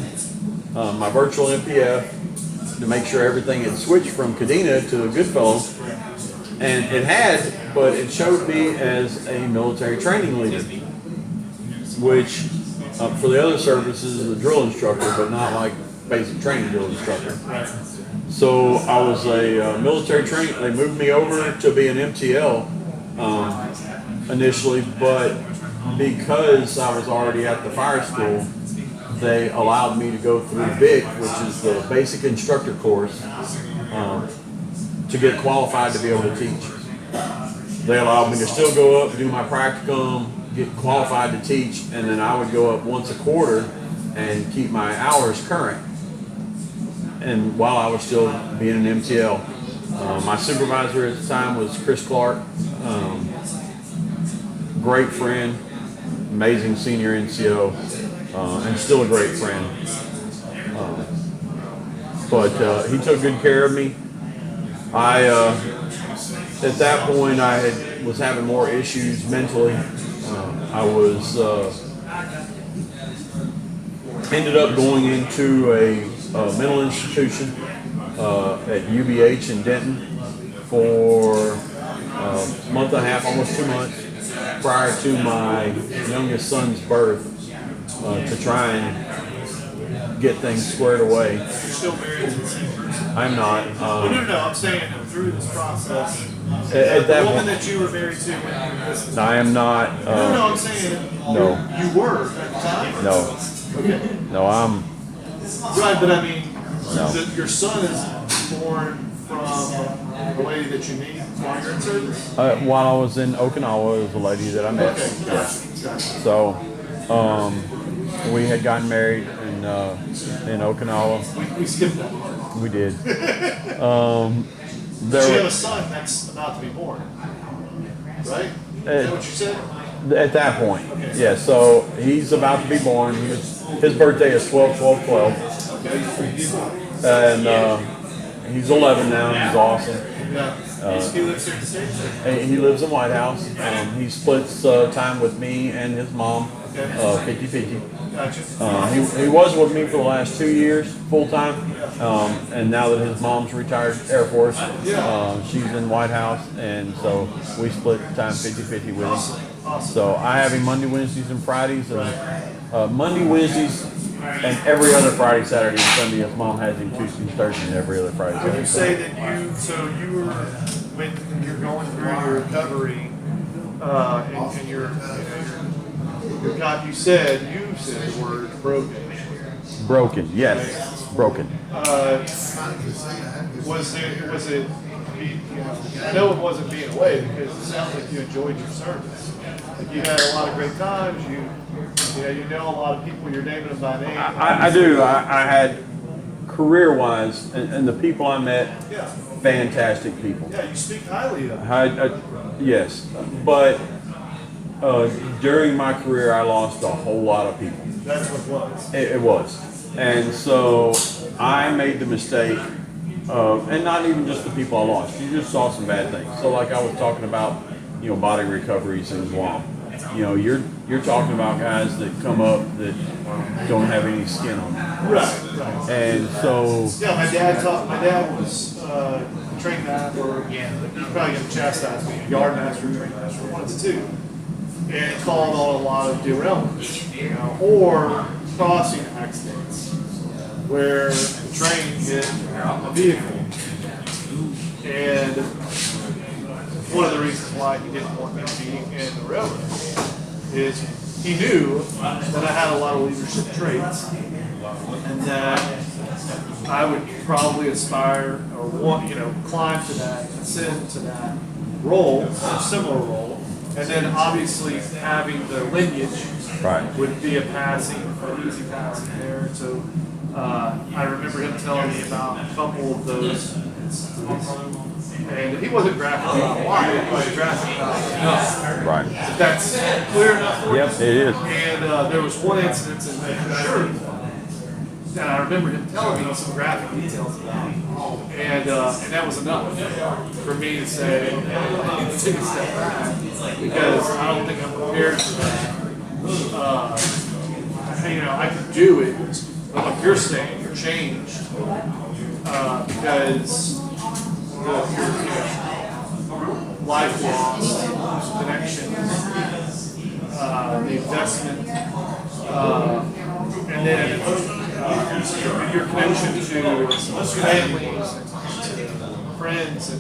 my virtual MPF to make sure everything had switched from Kadena to Goodfellow, and it had, but it showed me as a military training leader, which for the other services is a drill instructor, but not like basic training drill instructor. So I was a military trainer. They moved me over to be an MTL initially, but because I was already at the fire school, they allowed me to go through BIC, which is the basic instructor course, to get qualified to be able to teach. They allowed me to still go up, do my practicum, get qualified to teach, and then I would go up once a quarter and keep my hours current. And while I was still being an MTL, my supervisor at the time was Chris Clark, great friend, amazing senior NCO, and still a great friend. But he took good care of me. At that point, I was having more issues mentally. I was ended up going into a mental institution at UBH in Denton for a month and a half, almost 2 months, prior to my youngest son's birth, to try and get things squared away. You're still married to the same person? I'm not. No, I'm saying through this process. At that the woman point, that you were married to when you were listening. I am not. No, I'm saying No. you were at the time. No. Okay. No, I'm. Right, but I mean, No. your son is born from the lady that you meet while you're in service? While I was in Okinawa, it was a lady that I met. Okay, gotcha. So, we had gotten married in Okinawa. We skipped that part. We did. So you have a son that's about to be born, right? Is that what you said? At that point, Okay. yeah. So he's about to be born. His birthday is 12/12/12, and he's 11 now. He's awesome. He lives here in the States? He lives in White House. He splits time with me and his mom, 50-50. Gotcha. He was with me for the last 2 years, full time, and now that his mom's retired Air Force, she's in White House, and so we split time 50-50 with him. So I have him Monday, Wednesdays, and Fridays, and Monday, Wednesdays, and every other Friday, Saturday, and Sunday. His mom has him Tuesday, Thursday, and every other Friday. Would you say that you were, when you're going through your recovery, and you said the word broken. Broken, yes, broken. Was it? I know it wasn't being away because it sounds like you enjoyed your service. Like you had a lot of great times. You know a lot of people. You're naming them by name. I do. I had career-wise, and the people I met, fantastic people. Yeah, you speak highly of them. Yes, but during my career, I lost a whole lot of people. That's what it was. It was. And so I made the mistake of, and not even just the people I lost, you just saw some bad things. So like I was talking about, body recoveries in Guam. You're talking about guys that come up that don't have any skin on them. Right. And so. Yeah, my dad was trained master, he's probably going to chastise me, yard master, train master, one of the two. And it called on a lot of derailments, or crossing accidents, where the train hit a vehicle. And one of the reasons why he didn't want me to be in the railroad is he knew that I had a lot of leadership traits, and that I would probably aspire or want, climb to that, ascend to that role, a similar role. And then obviously having the lineage would be an easy passing there. So I remember him telling me about a couple of those instances. And he wasn't graphic about why, he was graphic about Right. if that's clear enough for you. Yep, it is. And there was one incident and I remember him telling me some graphic details about it. And that was enough for me to say, I need to take a step back because I don't think I'm prepared for that. I could do it, but like you're saying, you're changed because your life lost, connections, the investment, and then your connection to families, and friends, and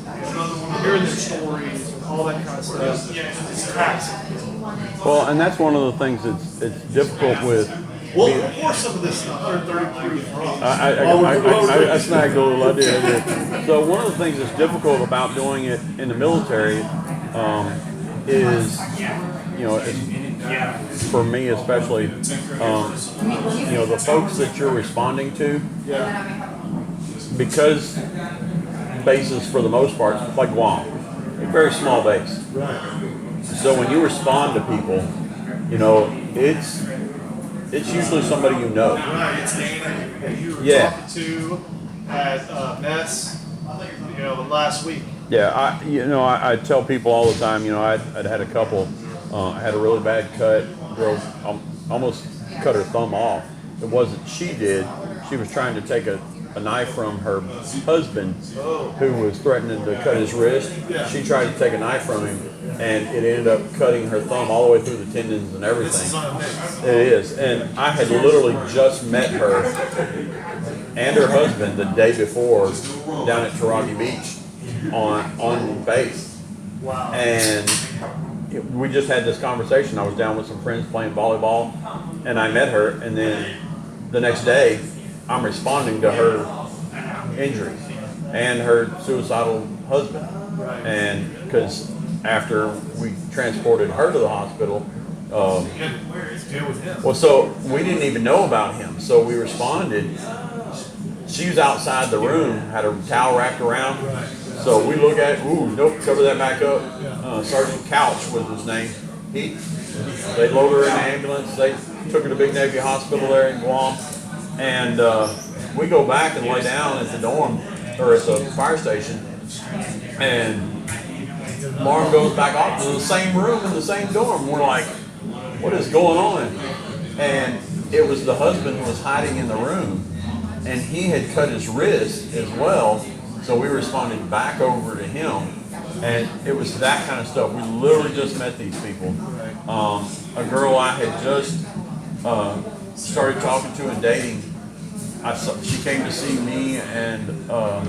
hearing their stories, and all that kind of stuff. It's taxing. Well, and that's one of the things that's difficult with. Well, before some of this 130 proof runs. I snagged a little. I did. So one of the things that's difficult about doing it in the military is, for me especially, the folks that you're responding to, because bases for the most part, like Guam, a very small base. So when you respond to people, it's usually somebody you know. Right, it's Dana that you were talking to at Mess, last week. Yeah, I tell people all the time, I'd had a couple, had a really bad cut, girl almost cut her thumb off. It wasn't she did, she was trying to take a knife from her husband who was threatening to cut his wrist. She tried to take a knife from him and it ended up cutting her thumb all the way through the tendons and everything. It is. And I had literally just met her and her husband the day before down at Taragi Beach on base. Wow. And we just had this conversation. I was down with some friends playing volleyball and I met her, and then the next day I'm responding to her injuries and her suicidal husband. And because after we transported her to the hospital, well, so we didn't even know about him. So we responded. She was outside the room, had her towel wrapped around. So we look at, nope, cover that back up. Sergeant Couch was his name. They loaded her in the ambulance. They took her to Big Navy Hospital there in Guam. And we go back and lay down at the dorm, or at the fire station, And alarm goes back off to the same room in the same dorm. We're like, what is going on? And it was the husband who was hiding in the room, and he had cut his wrist as well. So we responded back over to him, and it was that kind of stuff. We literally just met these people. A girl I had just started talking to and dating, she came to see me and a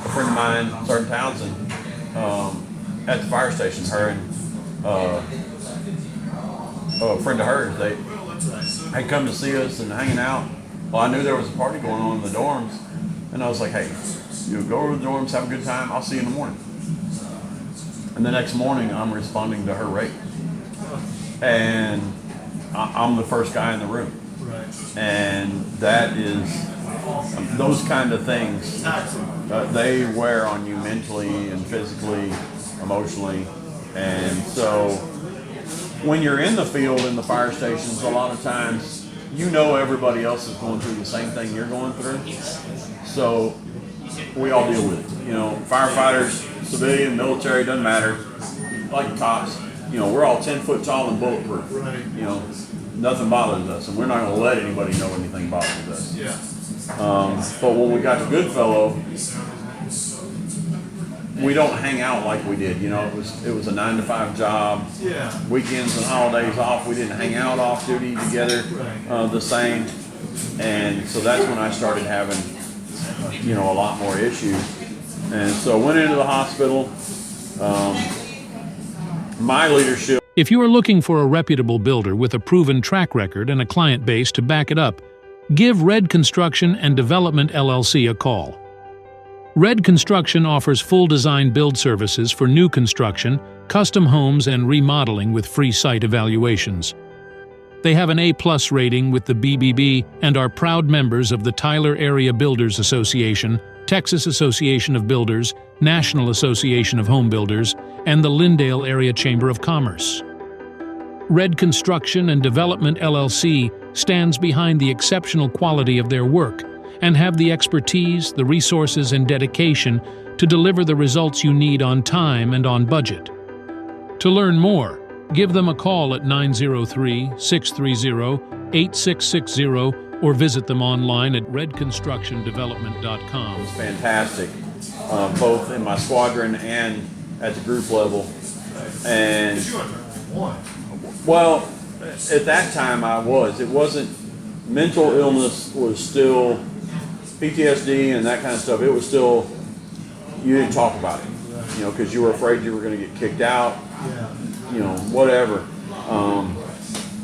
friend of mine, Sergeant Townsend, at the fire station. Her and a friend of hers, they had come to see us and hanging out. Well, I knew there was a party going on in the dorms, and I was like, hey, go over to the dorms, have a good time, I'll see you in the morning. And the next morning, I'm responding to her rape. And I'm the first guy in the room. And that is, those kind of things, they wear on you mentally and physically, emotionally. And so when you're in the field in the fire stations, a lot of times, you know everybody else is going through the same thing you're going through. So we all deal with it. You know, firefighters, civilian, military, doesn't matter. Like cops, you know, we're all 10 foot tall and bulletproof. You know, nothing bothers us, and we're not going to let anybody know anything bothers us. But when we got to Goodfellow, we don't hang out like we did. You know, it was a 9-to-5 job. Weekends and holidays off. We didn't hang out off duty together the same. And so that's when I started having, you know, a lot more issues. And so went into the hospital. My leadership. If you are looking for a reputable builder with a proven track record and a client base to back it up, give Red Construction and Development LLC a call. Red Construction offers full design build services for new construction, custom homes, and remodeling with free site evaluations. They have an A+ rating with the BBB and are proud members of the Tyler Area Builders Association, Texas Association of Builders, National Association of Home Builders, and the Lindale Area Chamber of Commerce. Red Construction and Development LLC stands behind the exceptional quality of their work and have the expertise, the resources, and dedication to deliver the results you need on time and on budget. To learn more, give them a call at 903-630-8660 or visit them online at redconstructiondevelopment.com. It was fantastic, both in my squadron and at the group level. And, well, at that time it wasn't, mental illness was still, PTSD and that kind of stuff, it was still, you didn't talk about it, you know, because you were afraid you were going to get kicked out, you know, whatever.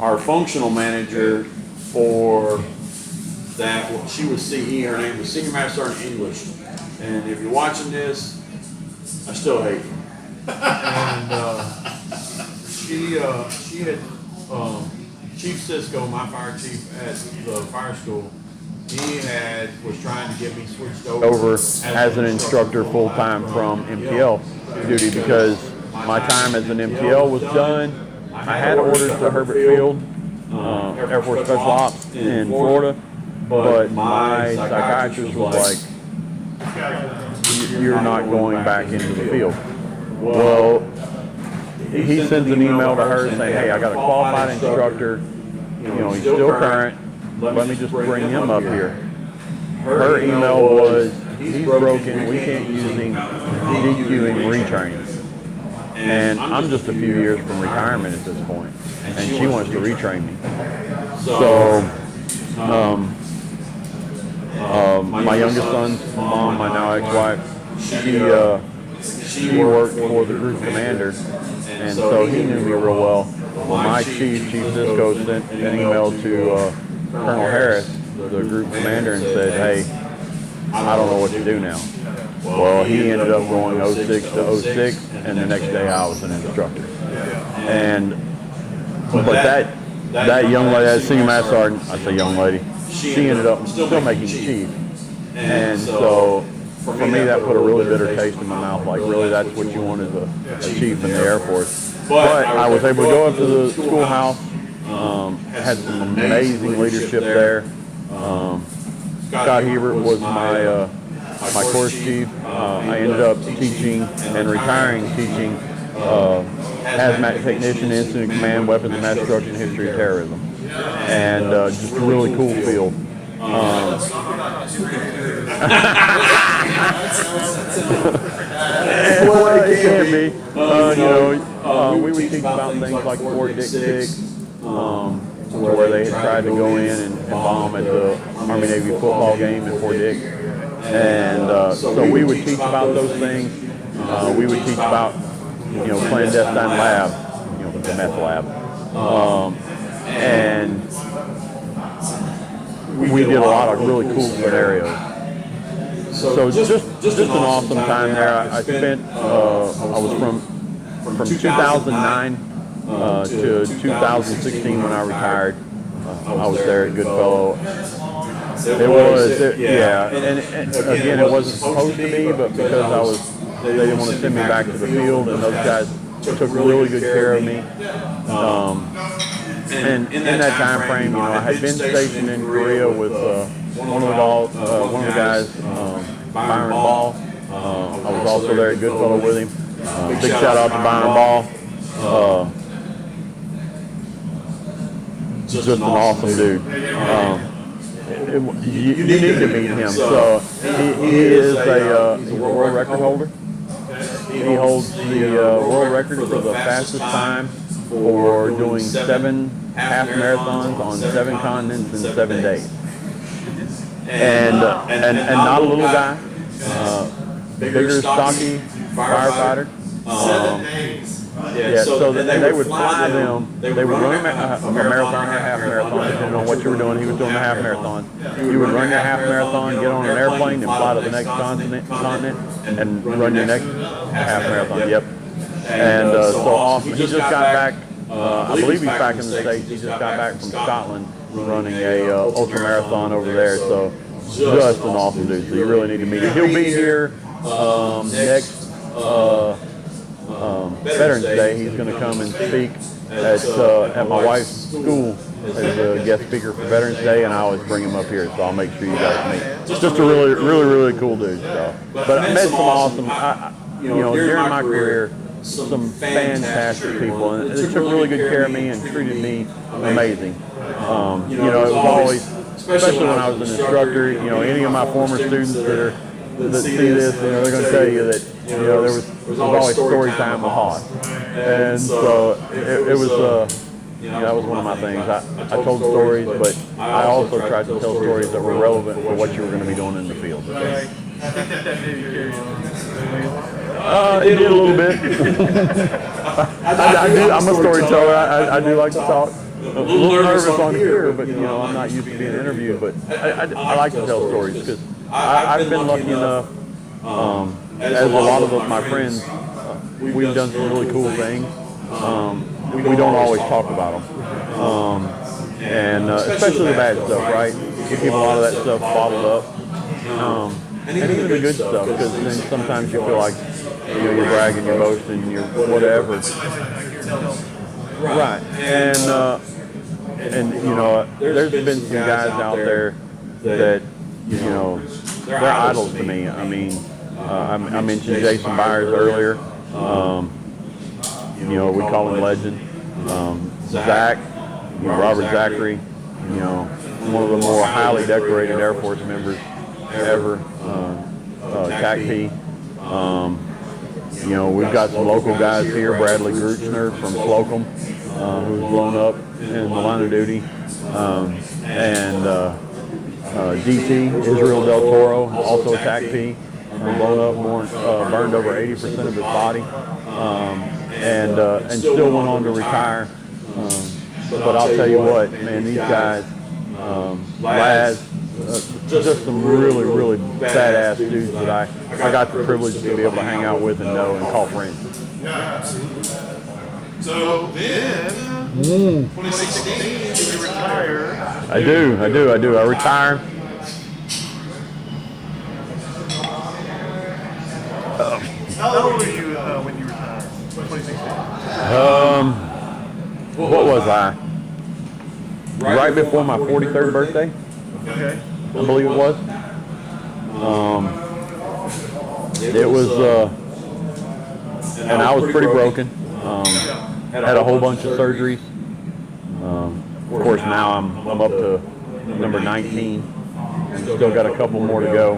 Our functional manager for that, well, she was CE, her name was Senior Master Sergeant English. And if you're watching this, I still hate you. And she had, Chief Cisco, my fire chief at the fire school, he was trying to get me switched over as an instructor full-time from MTL duty because my time as an MTL was done. I had orders to Herbert Field, Air Force Special Ops in Florida, but my psychiatrist was like, you're not going back into the field. Well, he sends an email to her saying, hey, I got a qualified instructor, you know, he's still current, let me just bring him up here. Her email was, he's broken, we can't use him, DQing retraining. And I'm just a few years from retirement at this point, and she wants to retrain me. So, my youngest son's mom, my now ex-wife, she worked for the group commander, and so he knew me real well. My Chief Cisco, sent an email to Colonel Harris, the group commander, and said, hey, I don't know what to do now. Well, he ended up going 06 to 06, and the next day I was an instructor. But that young lady, that senior master sergeant, I say young lady, she ended up still making chief. And so for me, that put a really bitter taste in my mouth, like really that's what you want as a chief in the Air Force. But I was able to go up to the schoolhouse, had some amazing leadership there. Scott Hebert was my course chief. I ended up teaching and retiring teaching hazmat technician, incident command, weapons of mass destruction, history of terrorism, and just a really cool field. Well, it can be. We would teach about things like Fort Dick, to where they had tried to go in and bomb at the Army-Navy football game at Fort Dick. And so we would teach about those things. We would teach about, clandestine lab, the meth lab. And we did a lot of really cool scenarios. So just an awesome time there. I spent, I was from 2009 to 2016 when I retired. I was there at Goodfellow. And again, it wasn't supposed to be, but because they didn't want to send me back to the field, and those guys took really good care of me. And in that time frame, I had been stationed in Korea with one of the guys, Byron Ball. I was also there at Goodfellow with him. Big shout out to Byron Ball. Just an awesome dude. You need to meet him. So he is a world record holder. He holds the world record for the fastest time for doing 7 half marathons on 7 continents in 7 days. And not a little guy. Bigger, stocky firefighter. 7 days. So they would fly them. They would run a marathon or a half marathon, depending on what you were doing. He was doing a half marathon. You would run your half marathon, get on an airplane, and fly to the next continent, and run your next half marathon. Yep. And so awesome. He just got back. I believe he's back in the States. He just got back from Scotland, running a ultra marathon over there. So just an awesome dude. So you really need to meet him. He'll be here next. Veterans Day. He's going to come and speak at my wife's school as a guest speaker for Veterans Day, and I always bring him up here, so I'll make sure you guys meet. Just a really cool dude. So. But I met some awesome, during my career, some fantastic people, and they took really good care of me and treated me amazing. It was always, especially when I was an instructor, any of my former students that see this, they're going to tell you that, there was always story time with Hoss. And so it was, that was one of my things. I told stories, but I also tried to tell stories that were relevant for what you were going to be doing in the field. It did a little bit. I'm a storyteller. I do like to talk. A little nervous on here, but I'm not used to being interviewed. But I like to tell stories because I've been lucky enough, as a lot of my friends, we've done some really cool things. We don't always talk about them, and especially the bad stuff, right? You keep a lot of that stuff bottled up, and even the good stuff, because then sometimes you feel like you're bragging, you're boasting, you're whatever. Right, and there's been some guys out there that they're idols to me. I mean, I mentioned Jason Byers earlier. We call him legend. Zach, Robert Zachary, one of the more highly decorated Air Force members ever. TACP. We've got some local guys here. Bradley Gruchner from Slocum, who's blown up in the line of duty, and DT Israel Del Toro, also a TACP. Blown up, burned over 80% of his body, and still went on to retire. But I'll tell you what, man, these guys, Laz, just some really badass dudes that I got the privilege to be able to hang out with and know and call friends. Yeah, absolutely. So then, 2016, you retire. I do. I retire. How old were you when you retired? 2016. What was I? Right before my 43rd birthday. Okay. I believe it was. It was, and I was pretty broken. Had a whole bunch of surgeries. Of course, now I'm up to number 19, and still got a couple more to go.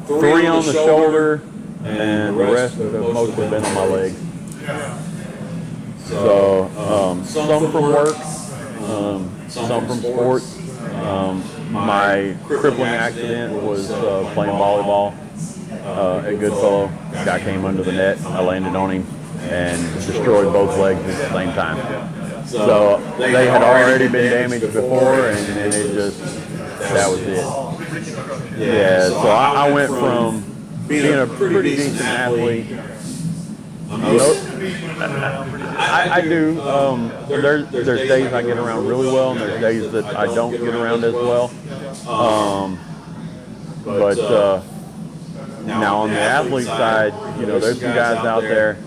Three on the shoulder, and the rest have mostly been on my legs. So some from work, some from sports. My crippling accident was playing volleyball at Goodfellow. Guy came under the net. I landed on him and destroyed both legs at the same time. So they had already been damaged before, and it just, that was it. Yeah, so I went from being a pretty decent athlete. I do. There's days I get around really well, and there's days that I don't get around as well. But now on the athlete side, there's some guys out there.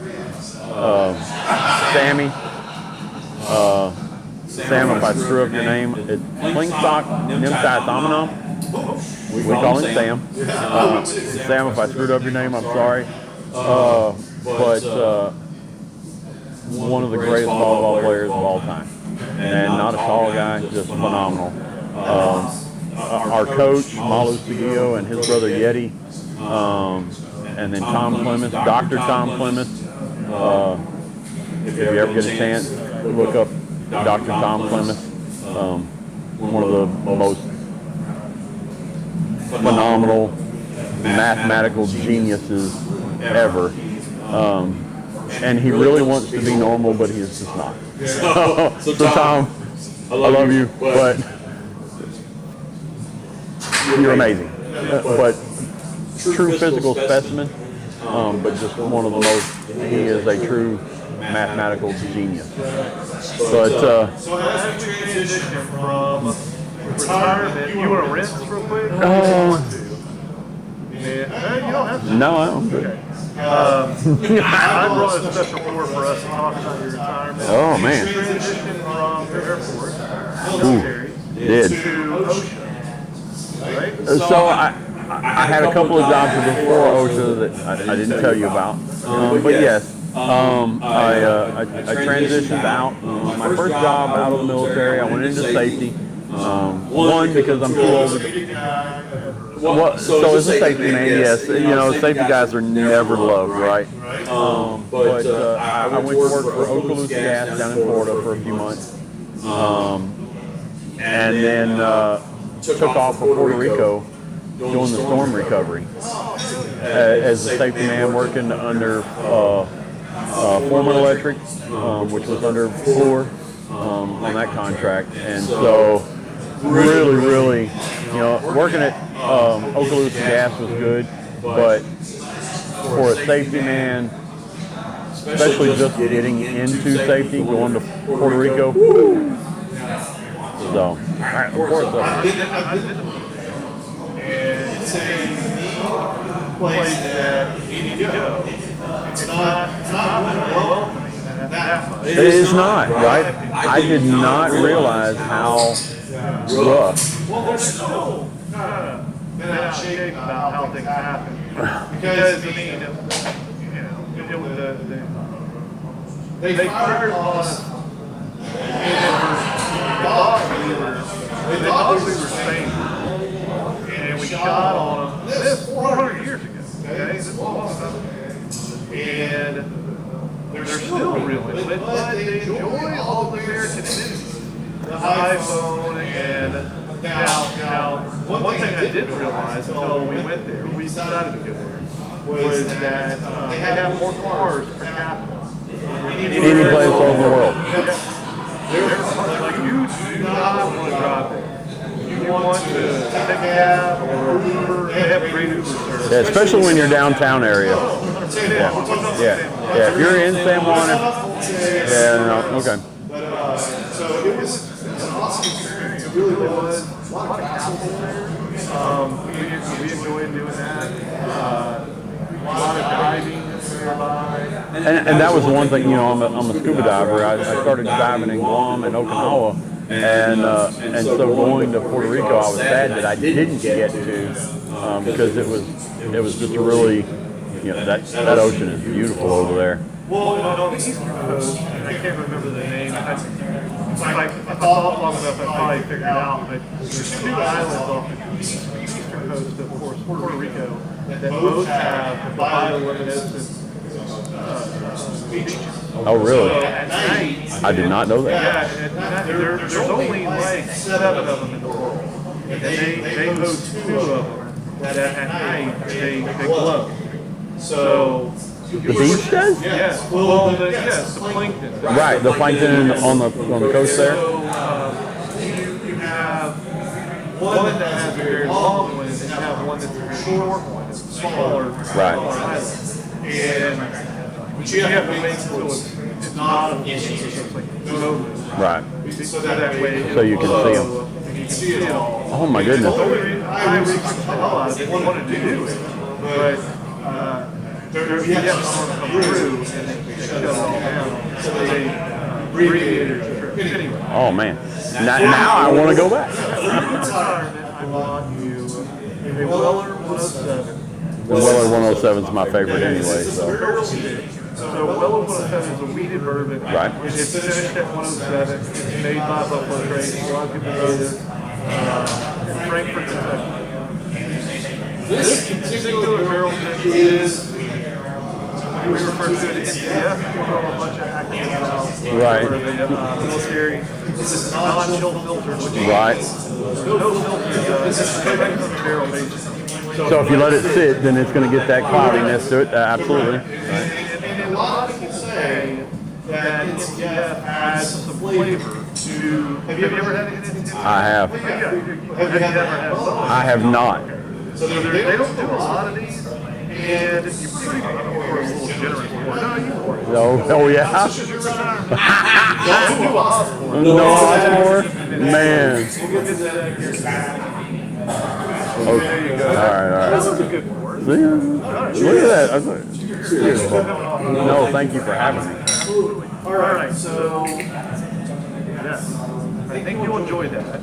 Sam, if I screw up your name, it's Klingstock Nimsathomenon. We call him Sam. Sam, if I screwed up your name, I'm sorry. But one of the greatest volleyball players of all time. And not a tall guy, just phenomenal. Our coach, Malu Seguillo, and his brother Yeti, and then Tom Clements, Dr. Tom Clements. If you ever get a chance, look up Dr. Tom Clements. One of the most phenomenal mathematical geniuses ever. And he really wants to be normal, but he's just not. So Tom, I love you, but you're amazing. But true physical specimen, but just one of the most, he is a true mathematical genius. But So as we transition from retirement, you want to rinse real quick? You don't have to. no, I'm good. I brought a special tour for us to talk about your retirement. Oh, man. You transitioned from the Air Force, Ooh, military, did. to OSHA, right? So I had a couple of jobs before OSHA that I didn't tell you about. But yes, I transitioned out. My first job out of the military, I went into safety. One, because I'm too old. So as a safety man, yes, safety guys are never loved, right? But I went to work for Okaloosa Gas down in Florida for a few months. And then took off for Puerto Rico doing the storm recovery as a safety man working under Foreman Electric, which was under Fluor on that contract. And so really, working at Okaloosa Gas was good, but for a safety man, especially just getting into safety, going to Puerto Rico, so, of course, It's a place that you need to go. It's not welcoming that much. it is not, right? I did not realize how rough. Well, they're still kind of been out of shape about how things happen. Because, they fired us, they thought we were safe. And we shot on them. This is 400 years ago. Okay, this is long time. And they're still really, but they enjoy all the American amenities. The iPhone and now one thing I didn't realize until we went there, we decided to go there, was that they have more cars per capita. Any place over the world. Like you do not want to drive there. You want to take a cab or Uber. They have great Uber service. Yeah, especially when you're downtown area. Yeah. If you're in San Juan, okay. So it was an awesome experience. It really was. A lot of castles there. We enjoyed doing that. A lot of diving nearby. And that was one thing, I'm a scuba diver. I started diving in Guam and Okinawa, And so going to Puerto Rico, I was sad that I didn't get to because it was just a really, that ocean is beautiful over there. Well, on the Eastern Coast, I can't remember the name. If I thought long enough, I'd probably figure it out. But there's two islands off the eastern coast of, course, Puerto Rico that both have the bioluminescent beaches. Oh, really? So at night, I did not know that. yeah, at night, there's only like 7 of them in the world. And they host 2 of them that at night they glow. So The beach does? yes, well, yes, the plankton. Right, the plankton on the coast there. So you have one that has a very long one, and you have one that's a very short one. It's a smaller island. And you have to make it so it's not a full, so it's like moving. Right. So that way, So you can see 'em. and you can see it all. Oh my goodness. I researched the hell out of it. I wanted to do it, but you have someone come through and they shut it all down. So they abbreviated your trip. Anyway. Oh man. Now I want to go back. I bought you a Weller 107. The Weller 107 is my favorite anyway. So So Weller 107 is a weeded bourbon. Right. It's finished at 107. It's made by Buffalo Trace. A lot of people know this. In Frankfort, Kentucky. This particular barrel is, we refer to it as NCF. We call a bunch of acronyms out Right. for the military. This is non-chill filtered, which means Right. no filter. This is straight from the barrel basically. So if you let it sit, then it's going to get that cloudiness to it. Absolutely. And a lot of people say that NCF adds some flavor to. Have you ever had it? I have. Have you ever had both? I have not. So they don't do a lot of these, and you pretty much are a little generous. No, you are. Oh yeah. Don't do Osborne. No Osborne? Man. Okay. All right. This is a good word. See? Look at that. I thought- No, thank you for having me. All right, so yes, I think you'll enjoy that.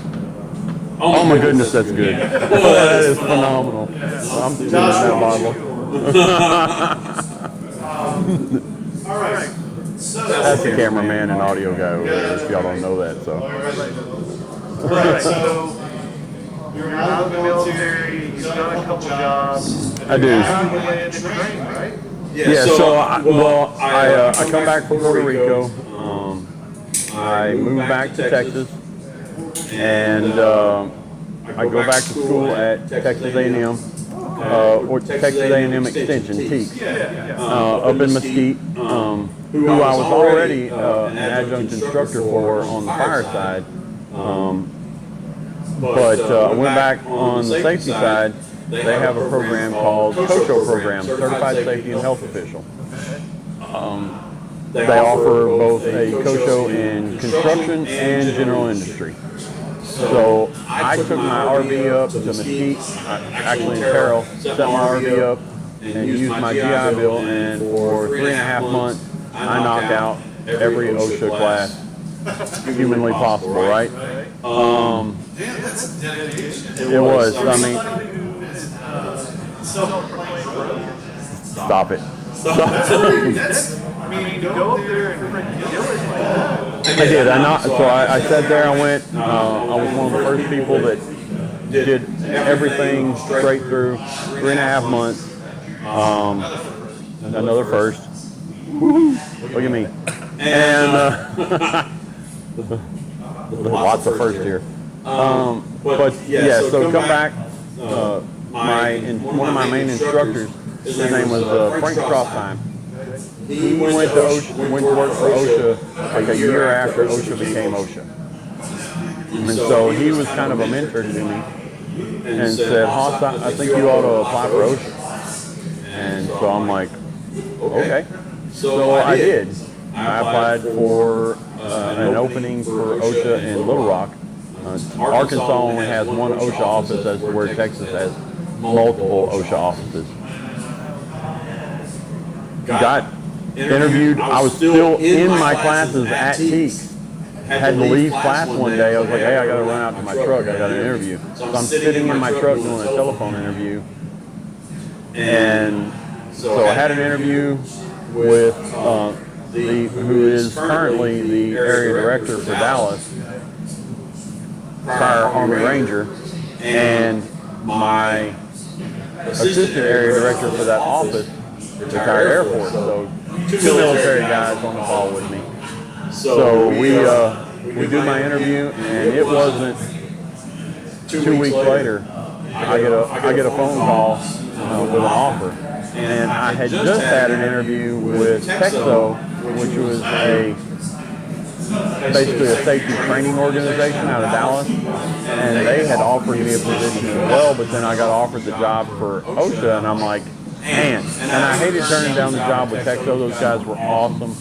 Oh my goodness, that's good. That is phenomenal. I'm doing that bottle. All right. So That's the cameraman and audio guy over there, if y'all don't know that. So all right, so you're out of the military. You've done a couple jobs. I do. You landed in Ukraine, right? Yeah, so I come back from Puerto Rico. I moved back to Texas, and I go back to school at Texas A&M, or Texas A&M Extension, TEEX, up in Mesquite, who I was already an adjunct instructor for on the fire side. But I went back on the safety side. They have a program called COSHO program, Certified Safety and Health Official. They offer both a COSHO in construction and general industry. So I took my RV up to Mesquite, actually in Terrell, set my RV up and used my GI Bill, and for 3.5 months I knocked out every OSHA class humanly possible, right? It was, I mean, stop it. I mean, you go up there and freaking kill it like that. I did. I sat there. I went. I was one of the first people that did everything straight through 3.5 months. Another first. Woo-hoo. Look at me. And lots of first here. But yeah. So come back. One of my main instructors, his name was Frank Crossheim. He went to work for OSHA like a year after OSHA became OSHA. And so he was kind of a mentor to me and said, Hoss, I think you ought to apply for OSHA. And so I'm like, okay. So I did. I applied for an opening for OSHA in Little Rock. Arkansas only has one OSHA office, as to where Texas has multiple OSHA offices. Got interviewed. I was still in my classes at TEEX had to leave class one day. I was like, hey, I got to run out to my truck. I got an interview. So I'm sitting in my truck doing a telephone interview. And so I had an interview with who is currently the area director for Dallas, Fire Army Ranger, and my assistant area director for that office, retired Air Force. So two military guys on the call with me. So we do my interview, and it wasn't 2 weeks later, I get a phone call with an offer. And I had just had an interview with Texo, which was basically a safety training organization out of Dallas, and they had offered me a position as well, but then I got offered the job for OSHA, and I'm like, man. And I hated turning down the job with Texo. Those guys were awesome.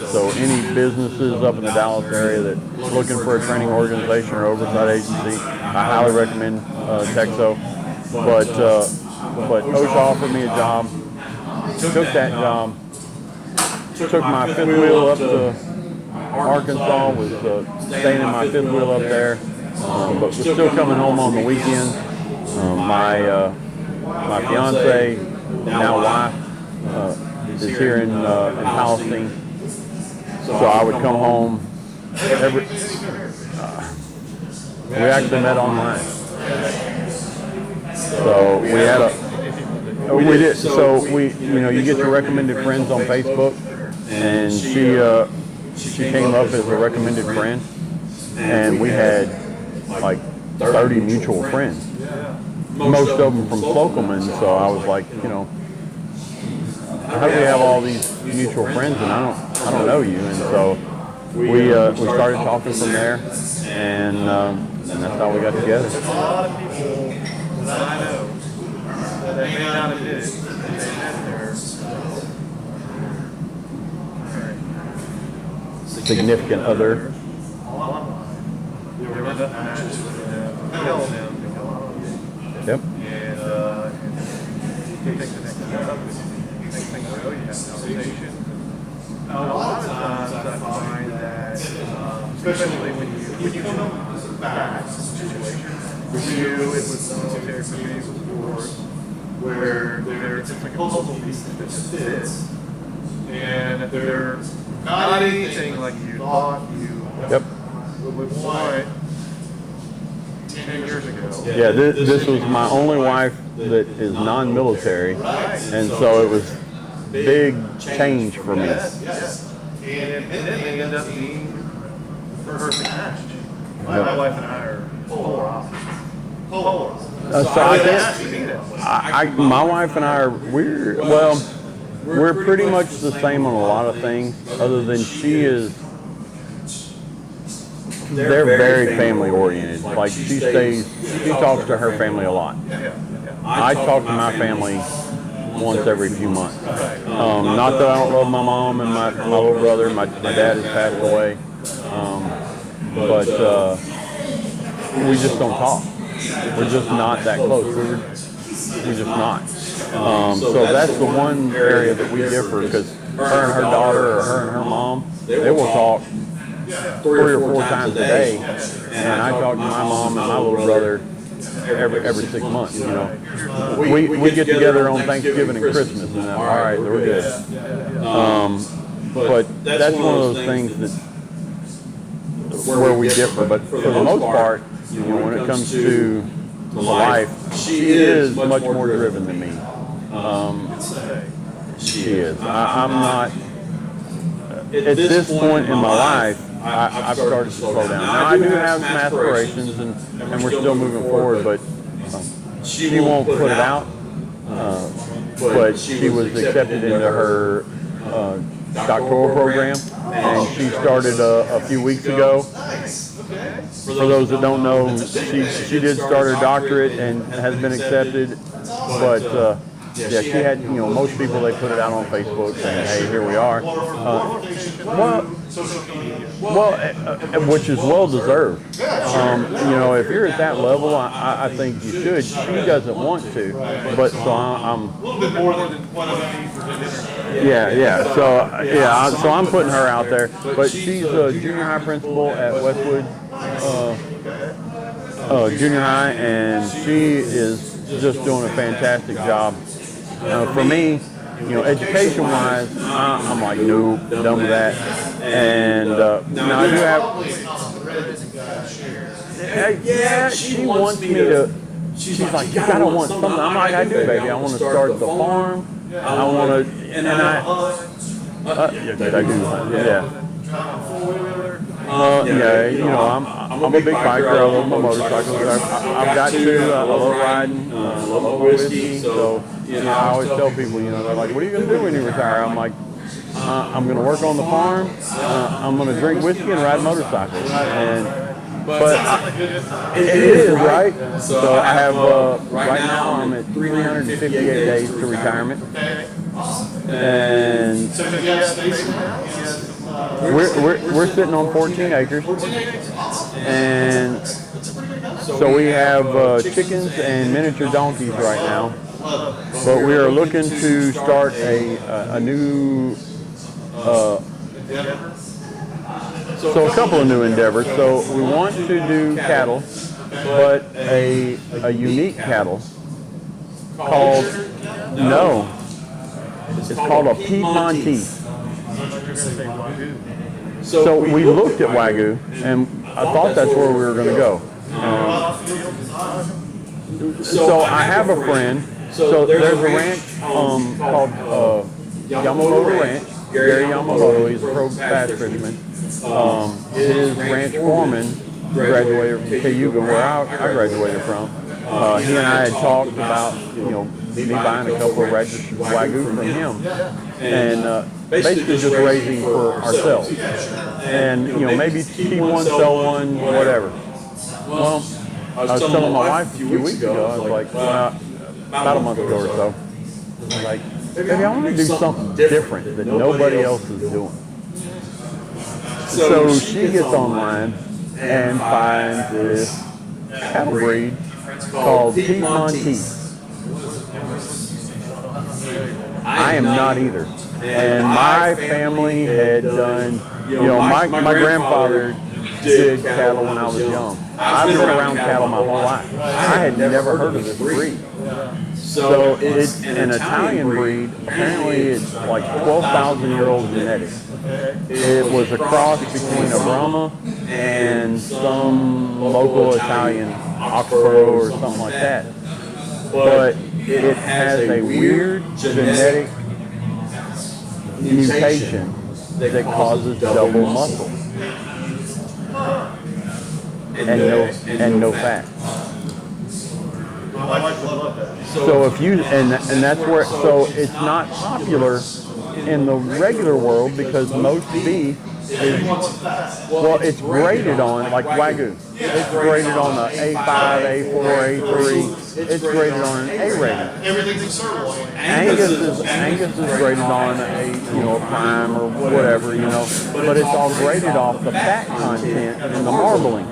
So any businesses up in the Dallas area that looking for a training organization or oversight agency, I highly recommend Texo. But OSHA offered me a job, took that job, took my fifth wheel up to Arkansas, was staying in my fifth wheel up there, but was still coming home on the weekends. My fiance, now wife, is here in Palestine, so I would come home we actually met online. So we had we did. So you get your recommended friends on Facebook, and she came up as a recommended friend, and we had like 30 mutual friends, most of them from Slocum. So I was like, how do we have all these mutual friends and I don't know you? And so we started talking from there, and that's how we got together. There's a lot of people that I know that may not admit it, but they met their significant other. They were nothing matches with them. Tell them to come on. Yep. And take the next step. Next thing you know, you have a conversation. A lot of times I find that, especially when you come back to a situation, for you it was military, for me it was war, where it's like a puzzle piece that fits, and they're not anything like you thought you would want 10 years ago. Yeah, this was my only wife that is non-military, and so it was big change for me. Yes. And then they end up being the perfect match. My wife and I are polar opposites. My wife and I are we're pretty much the same on a lot of things, other than they're very family oriented. Like she talks to her family a lot. I talk to my family once every few months. Not that I don't love my mom and my little brother. My dad has passed away, but we just don't talk. We're just not that close. We're just not. So that's the one area that we differ, because her and her daughter, or her and her mom, they will talk 3 or 4 times a day, and I talk to my mom and my little brother every 6 months. We get together on Thanksgiving and Christmas, and all right, we're good. But that's one of those things that where we differ. But for the most part, when it comes to life, she is much more driven than me. She is. I'm not. At this point in my life, I've started to slow down. Now, I do have some aspirations, and we're still moving forward, but she won't put it out. But she was accepted into her doctoral program, and she started a few weeks ago. For those that don't know, she did start her doctorate and has been accepted, but she had, most people, they put it out on Facebook saying, hey, here we are. Well, social media? Well, which is well deserved. You know, if you're at that level, I think you should. She doesn't want to, but so I'm A little bit more than one of them for dinner. so I'm putting her out there. But she's a junior high principal at Westwood Junior High, and she is just doing a fantastic job. For me, you know, education-wise, I'm like, nope, done with that. And now I do have. Yeah, she wants me to. She's like, you gotta want something. I'm like, I do, baby. I want to start the farm. I want to, and I do. Yeah. You know, I'm a big biker. I love my motorcycles. I've got to. I love riding. I love my whiskey. So, you know, I always tell people, you know, they're like, what are you going to do when you retire? I'm like, I'm going to work on the farm. I'm going to drink whiskey and ride motorcycles. But it is, right? So I have, right now I'm at 358 days to retirement. And we're sitting on 14 acres. And so we have chickens and miniature donkeys right now. But we are looking to start a new so a couple of new endeavors. So we want to do cattle, but a unique cattle called, it's called a Piedmontese. So we looked at Wagyu, and I thought that's where we were going to go. So I have a friend. So there's a ranch called Yamamoto Ranch. Gary Yamamoto, he's a pro bass fisherman. His ranch foreman graduated from Cayuga, where I graduated from. He and I had talked about, you know, me buying a couple of registered Wagyu from him, and basically just raising for ourselves. And, you know, maybe keep one, sell one, whatever. Well, I was telling my wife a few weeks ago, I was like, about a month ago or so, I was like, baby, I want to do something different that nobody else is doing. So she gets online and finds this cattle breed called Piedmontese. I am not either. And my family had done, you know, my grandfather did cattle when I was young. I've been around cattle my whole life. I had never heard of this breed. So it's an Italian breed. Apparently it's like 12,000-year-old genetics. It was a cross between a Brahma and some local Italian Oxford or something like that. But it has a weird genetic mutation that causes double muscle and no fat. So if you and that's where, so it's not popular in the regular world because most beef is, well, it's graded on, like Wagyu. It's graded on the A5, A4, A3. It's graded on an A rating. Everything's servable. Angus is graded on a, you know, a prime or whatever, you know, but it's all graded off the fat content and the marbling.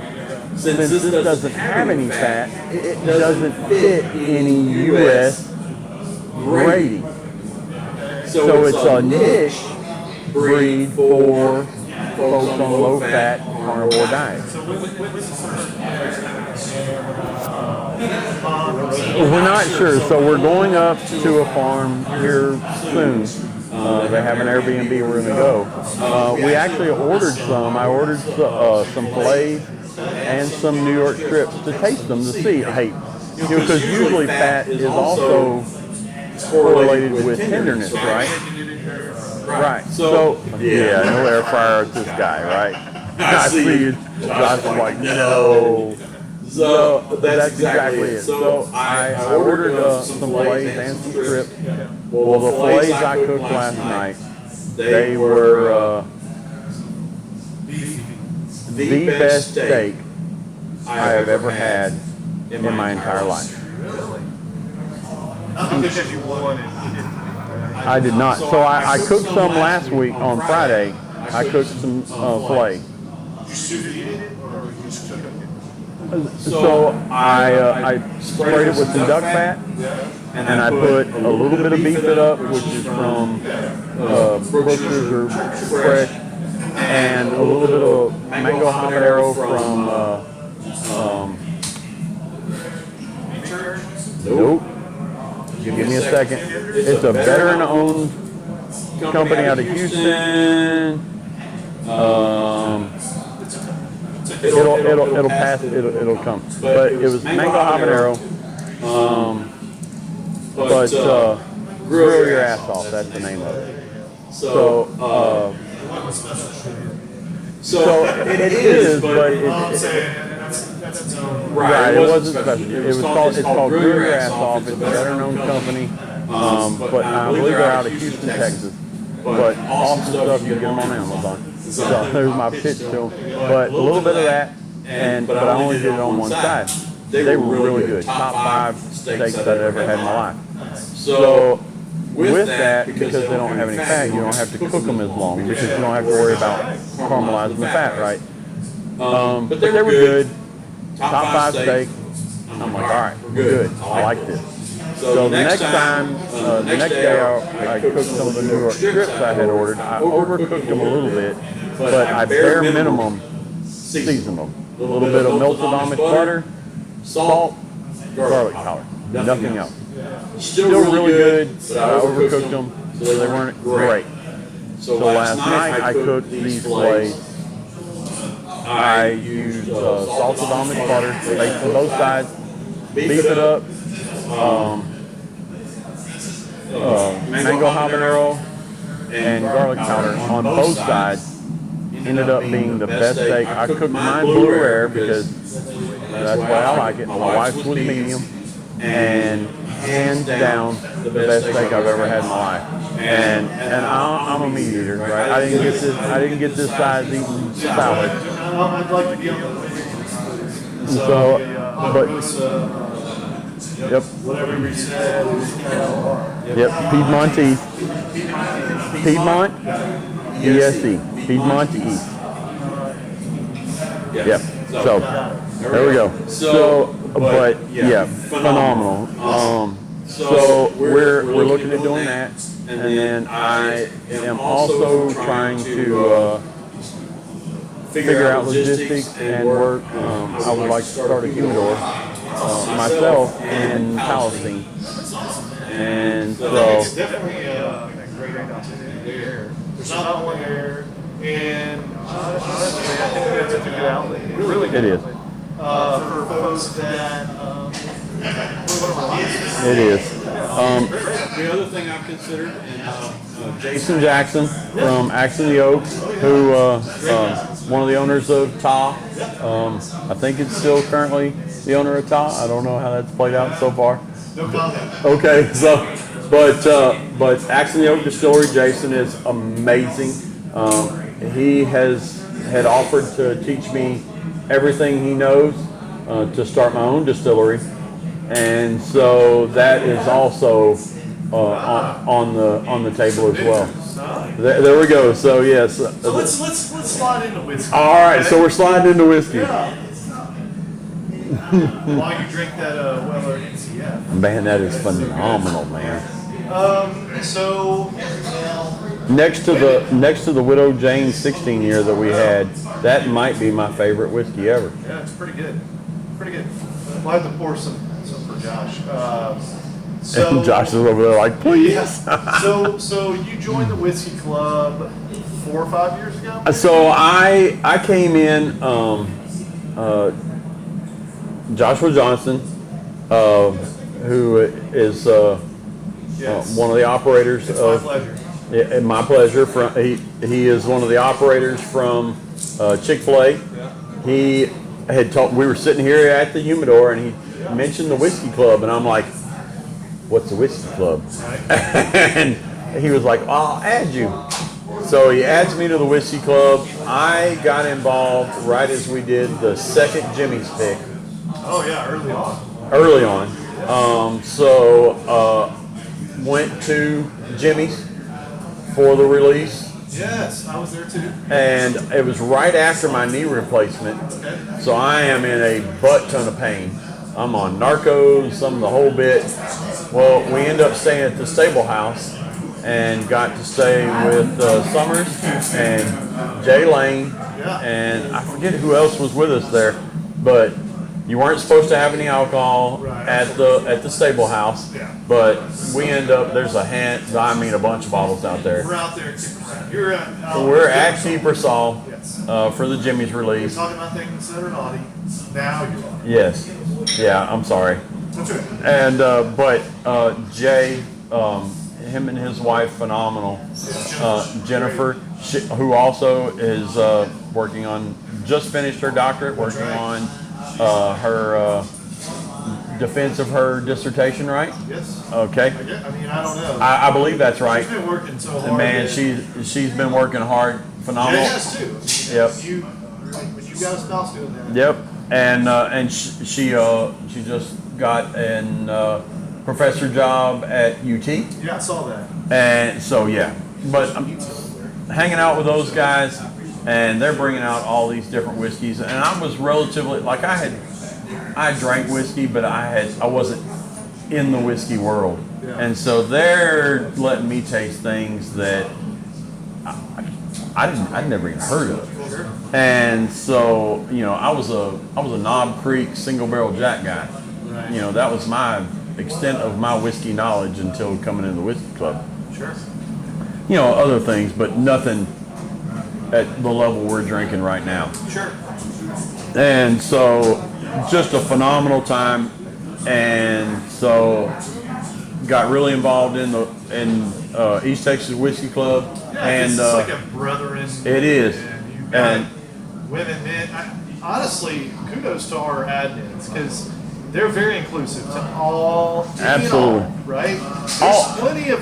Since this doesn't have any fat, it doesn't fit any U.S. grading. So it's a niche breed for folks on low-fat carnivore diets. We're not sure, so we're going up to a farm here soon. They have an Airbnb we're going to go. We actually ordered some. I ordered some fillets and some New York strips to taste them to see. Hey, you know, because usually fat is also correlated with tenderness, right? Right. So yeah, no air fryer at this guy, right? I see it. I was like, no. So that's exactly it. So I ordered some fillets and some strips. Well, the fillets I cooked last night, they were the best steak I have ever had in my entire life. Because you wanted. I did not. So I cooked some last week on Friday, I cooked some filet. You sous vide it or you just cook it? So I sprayed it with some duck fat, and I put a little bit of beef it up, which is from Butcher's or Fresh, and a little bit of mango habanero from. Nope. Give me a second. It's a veteran-owned company out of Houston. It'll pass. It'll come. But it was mango habanero. Grill your ass off. That's the name of it. So it is, but right. It wasn't special. It's called Grill Your Ass Off. It's a veteran-owned company. But I believe they're out of Houston, Texas. But awesome stuff. You can get them on Amazon. So there's my pitch to them. But a little bit of that, but I only did it on one side. They were really good. Top 5 steaks that I've ever had in my life. So with that, because they don't have any fat, you don't have to cook them as long because you don't have to worry about caramelizing the fat, right? But they were good. Top 5 steak. I'm like, all right, we're good. I like this. So the next time, the next day, I cooked some of the New York strips I had ordered. I overcooked them a little bit, but I bare minimum seasoned them. A little bit of melted Amish butter, salt, garlic powder, nothing else. Still really good, but I overcooked them, so they weren't great. So last night I cooked these fillets. I used salted Amish butter, baked on both sides, beef it up. Mango habanero and garlic powder on both sides ended up being the best steak. I cooked mine blue rare because that's the way I like it. My wife's was medium, and hands down the best steak I've ever had in my life. And I'm a meat eater, right? I didn't get this size eating salad. I'd like to get on the So, but. Yep. whatever you said. Yep. Piedmontese. Piedmont. ESE. Piedmontese. Yep. So there we go. So, but yeah, phenomenal. So we're looking at doing that, and then I am also trying to figure out logistics and work. I would like to start a humidor myself in Palestine, and so It's definitely a great opportunity there. There's not one there, and honestly, I think that's a good outlet. Really good it is. for folks that It is. The other thing I've considered, and Jason Jackson from Axe and the Oak, who one of the owners of Ta. I think it's still currently the owner of Ta. I don't know how that's played out so far. no comment. Okay, so but Axe and the Oak Distillery, Jason is amazing. He had offered to teach me everything he knows to start my own distillery, and so that is also on the table as well. There we go. So yes. So let's slide into whiskey. All right, so we're sliding into whiskey. Yeah. While you drink that Weller NCF. Man, that is phenomenal, man. So Next to the Widow Jane 16 year that we had, that might be my favorite whiskey ever. yeah, it's pretty good. Pretty good. We'll have to pour some for Josh. And Josh is over there like, please. So you joined the whiskey club 4 or 5 years ago? So I came in, Joshua Johnson, who is Yes. one of the operators It's my of. pleasure. Yeah, my pleasure. He is one of the operators from Chick-fil-A. He had told, we were sitting here at the humidor, and he mentioned the whiskey club, and I'm like, "What's the whiskey club?" And he was like, "I'll add you." So he adds me to the whiskey club. I got involved right as we did the second Jimmy's pick. Oh yeah, early on. Early on. Went to Jimmy's for the release, Yes, I was there too. And it was right after my knee replacement. So I am in a butt ton of pain. I'm on narcos, some of the whole bit. Well, we end up staying at the stable house and got to stay with Summers and Jay Lane, and I forget who else was with us there, but you weren't supposed to have any alcohol at the stable house, but we end up, there's a bunch of bottles out there. We're out there at 2%. We're at Keepersall for the Jimmy's release. We're talking about things that are naughty. Now you're naughty. Yes. Yeah, I'm sorry. That's right. And but Jay, him and his wife, phenomenal. Jennifer, who also is working on, just finished her doctorate, working on her defense of her dissertation, right? Yes. Okay. I mean, I don't know. I believe that's right. She's been working so hard. And man, she's been working hard, phenomenal. Jay has too. Yep. You got a spouse doing that. Yep. And she just got an professor job at UT. Yeah, I saw that. And so yeah, but I'm hanging out with those guys, and they're bringing out all these different whiskeys. And I was relatively like I drank whiskey, but I wasn't in the whiskey world, and so they're letting me taste things that I'd never even heard of. And so I was a Knob Creek single barrel Jack guy. Right. That was my extent of my whiskey knowledge until coming into the whiskey club. Sure. Other things, but nothing at the level we're drinking right now. Sure. And so just a phenomenal time, and so got really involved in East Texas Whiskey Club. Yeah, and it's like a brethren. it is. And you've got women, men. Honestly, kudos to our admins because they're very inclusive to all. Absolutely. All, right.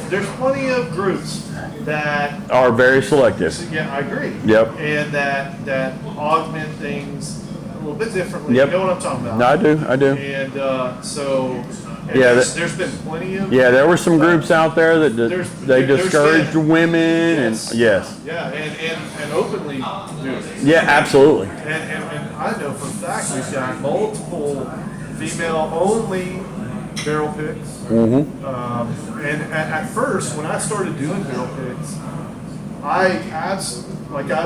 There's plenty of groups that are very selective. Yeah, I agree. Yep. And that augment things a little bit differently. Yep. You know what I'm talking about? No, I do. And so. Yeah, there's been plenty of. Yeah, there were some groups out there that they discouraged women, yes. and yes. Yeah, and openly do it. Yeah, absolutely. And I know for a fact we've got multiple female-only barrel picks. Mm-hmm. And at first, when I started doing barrel picks, I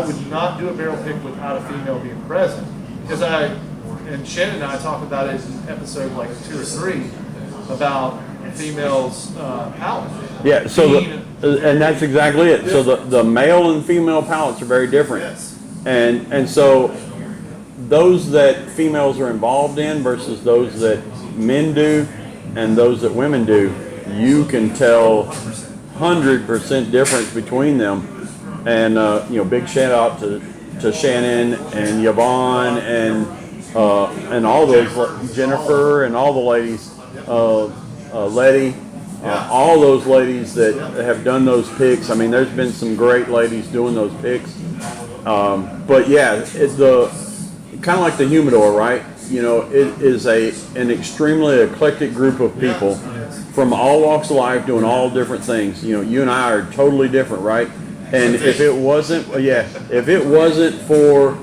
would not do a barrel pick without a female being present because and Shannon and I talk about it in episode like 2 or 3 about females' palate. Yeah, so and that's exactly it. So the male and female palates are very different. Yes. And so those that females are involved in versus those that men do and those that women do, you can tell 100% difference between them. And big shout out to Shannon and Yvonne and all those, Jennifer and all the ladies, Letty, all those ladies that have done those picks. I mean, there's been some great ladies doing those picks. But yeah, it's kind of like the humidor, right? It is an extremely eclectic group of people from all walks of life doing all different things. You and I are totally different, right? And if it wasn't for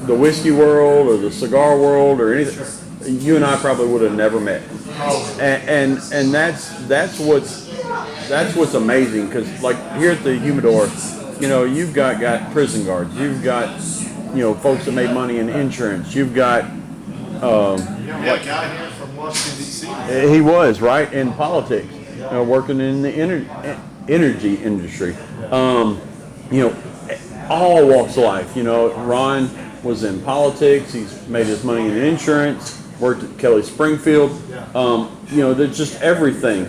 the whiskey world or the cigar world or anything, you and I probably would have never met. And that's what's amazing, because like here at the humidor, you've got prison guards, you've got folks that made money in insurance, you've got We had a guy here from Washington D.C. He was right in politics, working in the energy industry. All walks of life. Ron was in politics. He's made his money in insurance. Worked at Kelly Springfield. There's just everything.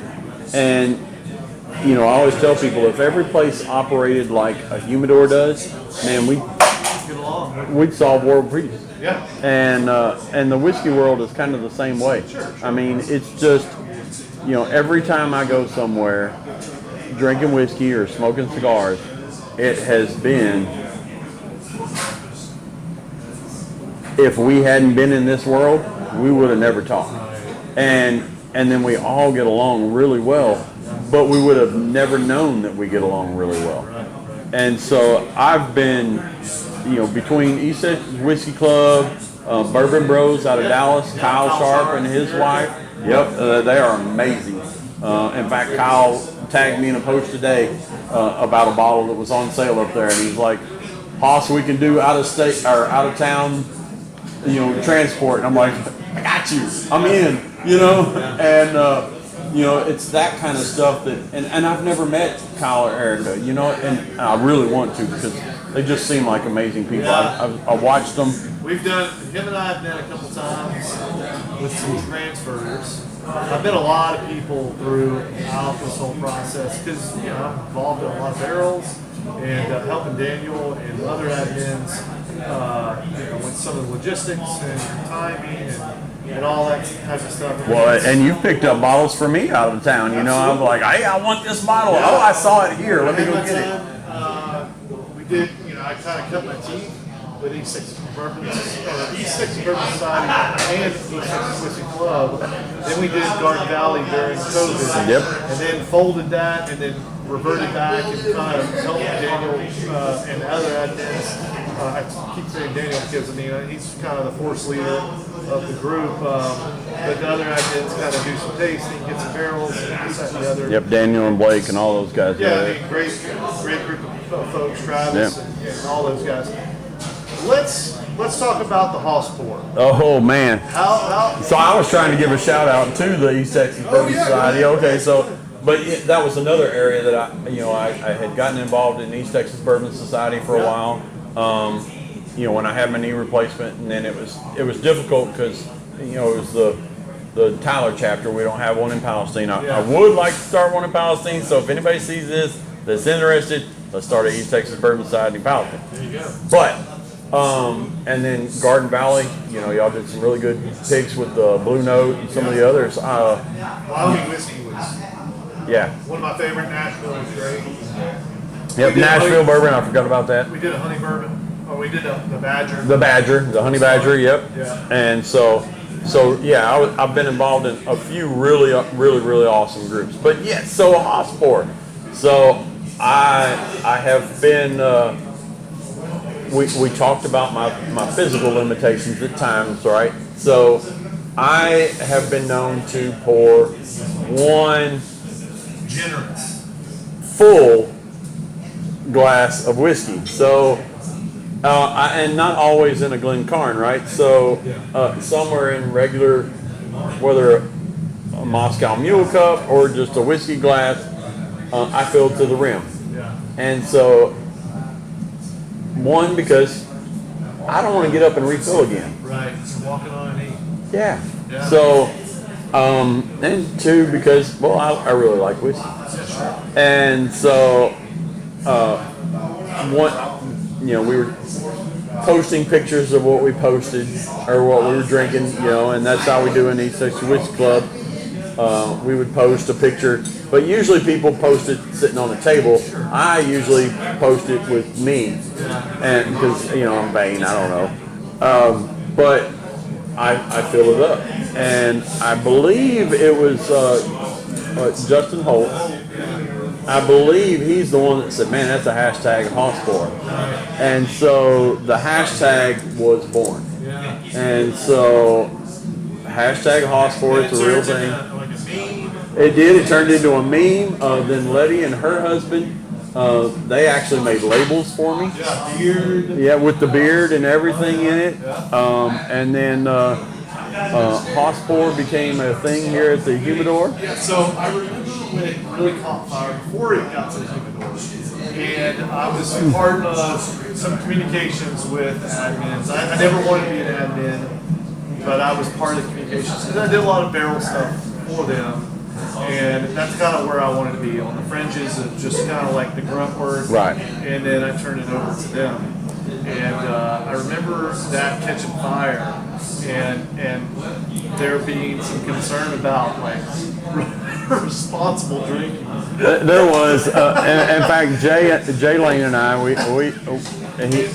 And I always tell people, if every place operated like a humidor does, man, we'd solve world peace. Yeah. And the whiskey world is kind of the same way. Sure. I mean, it's just, every time I go somewhere drinking whiskey or smoking cigars, it has been, if we hadn't been in this world, we would have never talked. And then we all get along really well, but we would have never known that we get along really well. And so I've been, between East Texas Whiskey Club, Bourbon Bros out of Dallas, Kyle Sharp and his wife. Yep, they are amazing. In fact, Kyle tagged me in a post today about a bottle that was on sale up there, and he's like, "Hoss, we can do out of state or out of town, transport." And I'm like, "I got you. I'm in." And it's that kind of stuff that, and I've never met Kyle or Erica, and I really want to because they just seem like amazing people. Yeah. I watched them. Him and I have met a couple times with some transfers. I've met a lot of people throughout this whole process because, I'm involved in a lot of barrels and helping Daniel and other admins, with some of the logistics and timing and all that type of stuff. Well, and you've picked up bottles for me out of town. I'm like, "Hey, I want this bottle. Oh, I saw it here. Let me go get it." We did, I kind of cut my teeth with East Texas Bourbon Society and East Texas Whiskey Club. Then we did Garden Valley during COVID. Yep. And then folded that and then reverted back and kind of helped Daniel and other admins. I keep saying Daniel because, he's kind of the force leader of the group. But the other admins kind of do some tasting, get some barrels, and this, that, and the other. Yep, Daniel and Blake and all those guys. Yeah, great group of folks, Travis and all those guys. Let's talk about the Hoss Pour. Oh man. How? So I was trying to give a shout out to the East Texas Bourbon Society. Okay, but that was another area that I had gotten involved in East Texas Bourbon Society for a while. When I had my knee replacement, and then it was difficult because it was the Tyler chapter. We don't have one in Palestine. I would like to start one in Palestine. So if anybody sees this that's interested, let's start an East Texas Bourbon Society in Palestine. There you go. But and then Garden Valley, y'all did some really good picks with the Blue Note and some of the others. Wyoming whiskey was one of my favorite. Nashville was great. Yep, Nashville bourbon. I forgot about that. We did a honey bourbon. Oh, we did the Badger. The Honey Badger. Yep. Yeah. And so I've been involved in a few really awesome groups. But so a Hoss Pour. So I have been. We talked about my physical limitations at times, right? So I have been known to pour one Generous. full glass of whiskey. So, and not always in a Glencairn, right? So somewhere in regular, whether a Moscow Mule Cup or just a whiskey glass, I fill to the rim. Yeah. And so, one, because I don't want to get up and refill again. Right. So walking on an E. Yeah. So, and two, because, I really like whiskey. And so, we were posting pictures of what we posted or what we were drinking, and that's how we do in East Texas Whiskey Club. We would post a picture, but usually people post it sitting on the table. I usually post it with me, and because I'm vain, I don't know, but I fill it up, and I believe it was Justin Holt. I believe he's the one that said, "Man, that's a hashtag Hoss Pour," and so the hashtag was born, and so hashtag Hoss Pour, it's a real thing. It did. It turned into a meme. Then Letty and her husband, they actually made labels for me. Beard. Yeah, with the beard and everything in it. And then Hoss Pour became a thing here at the Humidor. Yeah, so I remember when it really caught fire before it got to the Humidor. And I was part of some communications with admins. I never wanted to be an admin, but I was part of the communications. And I did a lot of barrel stuff for them. And that's kind of where I wanted to be, on the fringes of just kind of like the grunt work. Right. And then I turned it over to them. And I remember that catching fire and there being some concern about like responsible drinking. There was, in fact, Jay Lane and I,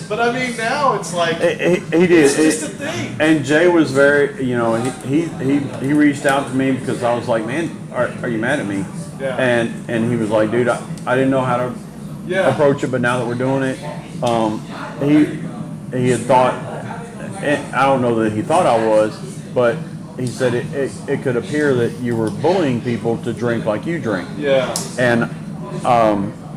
but I mean, now it's like he did. It's just a thing. And Jay was very, he reached out to me because I was like, "Man, are you mad at me?" Yeah. And he was like, "Dude, I didn't know how to approach it, but now that we're doing it, he had thought, and I don't know that he thought I was, but he said it could appear that you were bullying people to drink like you drink. Yeah. And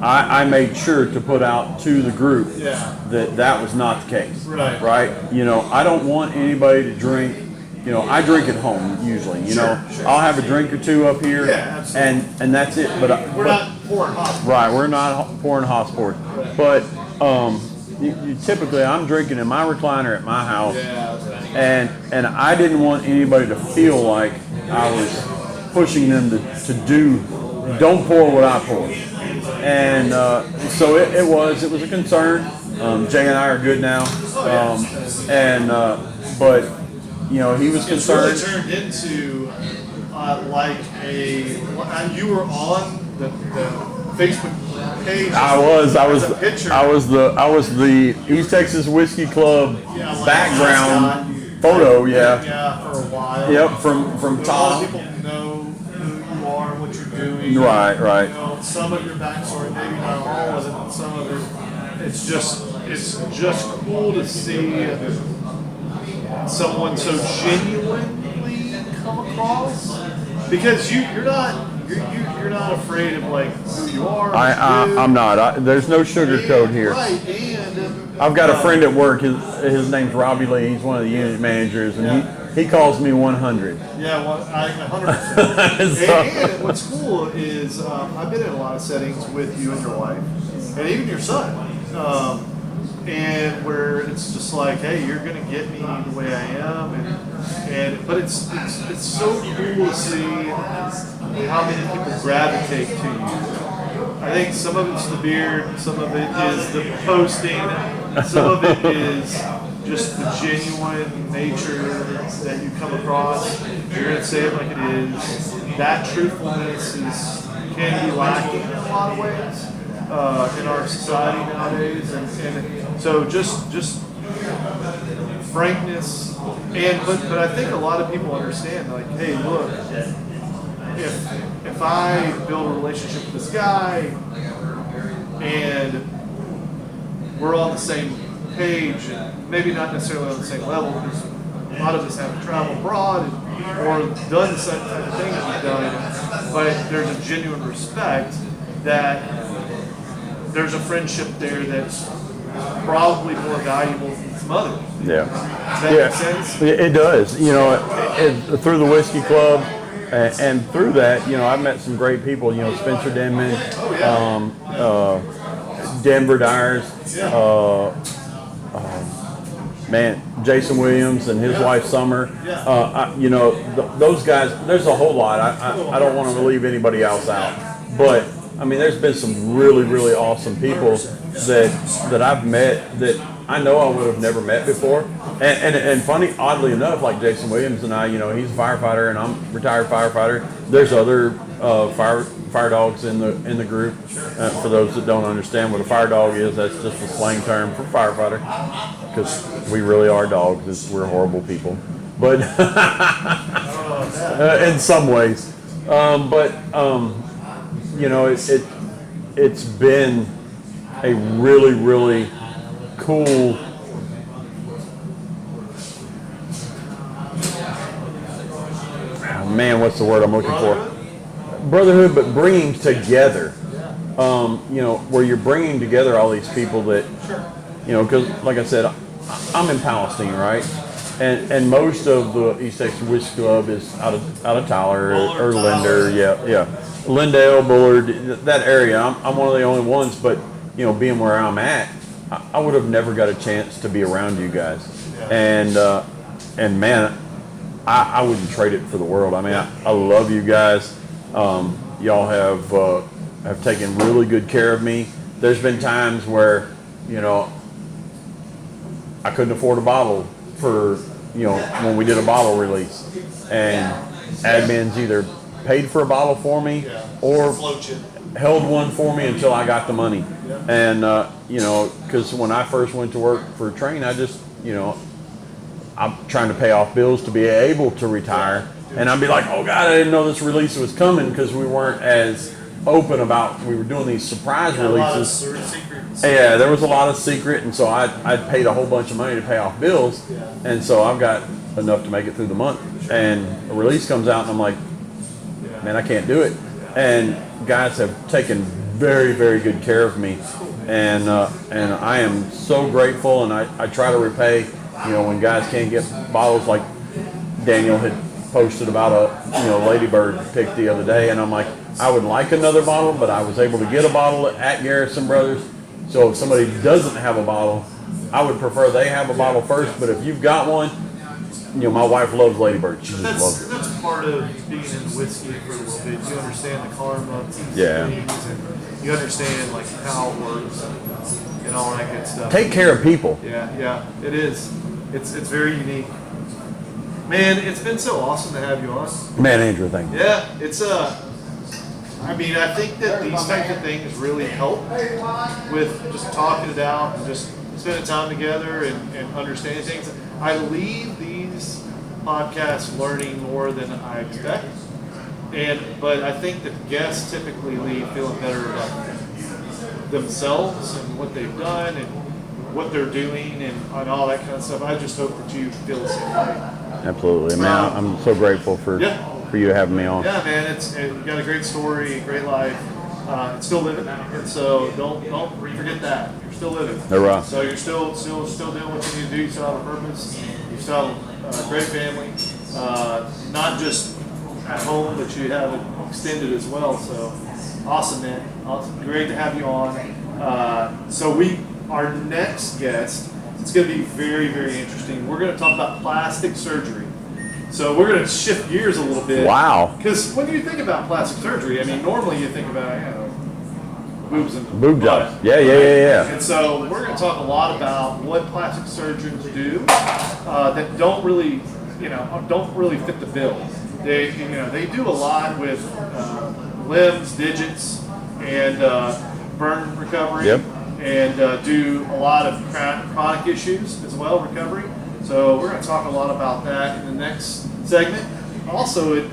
I made sure to put out to the group that was not the case. Right. Right? You know, I don't want anybody to drink. You know, I drink at home usually. You know, I'll have a drink or two up here, and that's it. But we're not pouring hot. Right, we're not pouring hot sports. Right. But you typically, I'm drinking in my recliner at my house, and I didn't want anybody to feel like I was pushing them to do. Don't pour what I pour. And so it was a concern. Jay and I are good now, but you know, he was concerned. It's really turned into like you were on the Facebook page. I was the East Texas Whiskey Club background photo. Yeah, for a while. Yep, from A lot Tom. of people know who you are, what you're doing. Right. You know, some of your backstory, maybe not all of it, but some of it. It's just cool to see someone so genuinely come across, because you're not afraid of like who you are. I'm not. There's no sugarcoat here. Right, and I've got a friend at work. His name's Robbie Lee. He's one of the unit managers, and he calls me 100. Yeah, well, 100%. And what's cool is I've been in a lot of settings with you and your wife, and even your son. And where it's just like, hey, you're gonna get me the way I am, but it's so cool to see how many people gravitate to you. I think some of it's the beard, some of it is the posting, some of it is just the genuine nature that you come across. You're gonna say it like it is. That truthfulness can be lacking in a lot of ways. In our society nowadays, and so just frankness, but I think a lot of people understand, like, hey, look, if I build a relationship with this guy and we're on the same page, maybe not necessarily on the same level, because a lot of us have traveled abroad or done the same type of thing that we've done, but there's a genuine respect that there's a friendship there that's probably more valuable than some others. Yeah. Does that make sense? It does. You know, through the Whiskey Club, and through that, you know, I've met some great people. You know, Spencer Denman, Denver Dyers, Jason Williams and his wife Summer. You know, those guys. There's a whole lot. I don't want to leave anybody else out, but I mean, there's been some really, really awesome people that I've met that I know I would have never met before. And funny, oddly enough, like Jason Williams and I, you know, he's a firefighter and I'm a retired firefighter. There's other fire dogs in the group. For those that don't understand what a fire dog is, that's just a slang term for firefighter, because we really are dogs. We're horrible people, but in some ways. You know, it's been a really, really cool what's the word I'm looking for? Brotherhood, but bringing together. You know, where you're bringing together all these people that, you know, because like I said, I'm in Palestine, right? And most of the East Texas Whiskey Club is out of Tyler or Linder, yeah. Lindale, Bullard, that area. I'm one of the only ones, but you know, being where I'm at, I would have never got a chance to be around you guys. And man, I wouldn't trade it for the world. I mean, I love you guys. Y'all have taken really good care of me. There's been times where, you know, I couldn't afford a bottle for, you know, when we did a bottle release, and admins either paid for a bottle for me or held one for me until I got the money. And you know, because when I first went to work for Train, I just, you know, I'm trying to pay off bills to be able to retire, and I'd be like, oh God, I didn't know this release was coming, because we weren't as open about we were doing these surprise A lot of releases. secrets. Yeah, there was a lot of secret, and so I'd paid a whole bunch of money to pay off bills, and so I've got enough to make it through the month. And a release comes out, and I'm like, man, I can't do it. And guys have taken very, very good care of me, and I am so grateful. And I try to repay, when guys can't get bottles, like Daniel had posted about a Ladybird pick the other day, and I'm like, I would like another bottle, but I was able to get a bottle at Garrison Brothers. So if somebody doesn't have a bottle, I would prefer they have a bottle first. But if you've got one, my wife loves Ladybird. She just loves it. That's part of being in whiskey for a little bit. You understand the karma, Yeah. and you understand like how it works and all that good stuff. Take care of people. Yeah, it is. It's very unique. Man, it's been so awesome to have you on. Man, Andrew, thank you. Yeah, it's I mean, I think that these types of things really help with just talking it out and just spending time together and understanding things. I leave these podcasts learning more than I expect, but I think that guests typically leave feeling better about themselves and what they've done and what they're doing and all that kind of stuff. I just hope that you feel the same way. Absolutely, man. I'm so grateful for you having me on. Yeah, man, you got a great story, a great life. It's still living, and so don't forget that you're still living. Hurrah. So you're still doing what you need to do. You still have a purpose. You still have a great family, not just at home, but you have it extended as well. So awesome, man. Awesome. Great to have you on. So our next guest, it's going to be very, very interesting. We're going to talk about plastic surgery. So we're going to shift gears a little bit. Wow. Because when you think about plastic surgery, I mean, normally you think about, boobs and Boob butt, jobs. Yeah. And so we're going to talk a lot about what plastic surgeons do that don't really fit the bill. They do a lot with limbs, digits, and burn recovery. Yep. And do a lot of chronic issues as well, recovery. So we're going to talk a lot about that in the next segment. Also,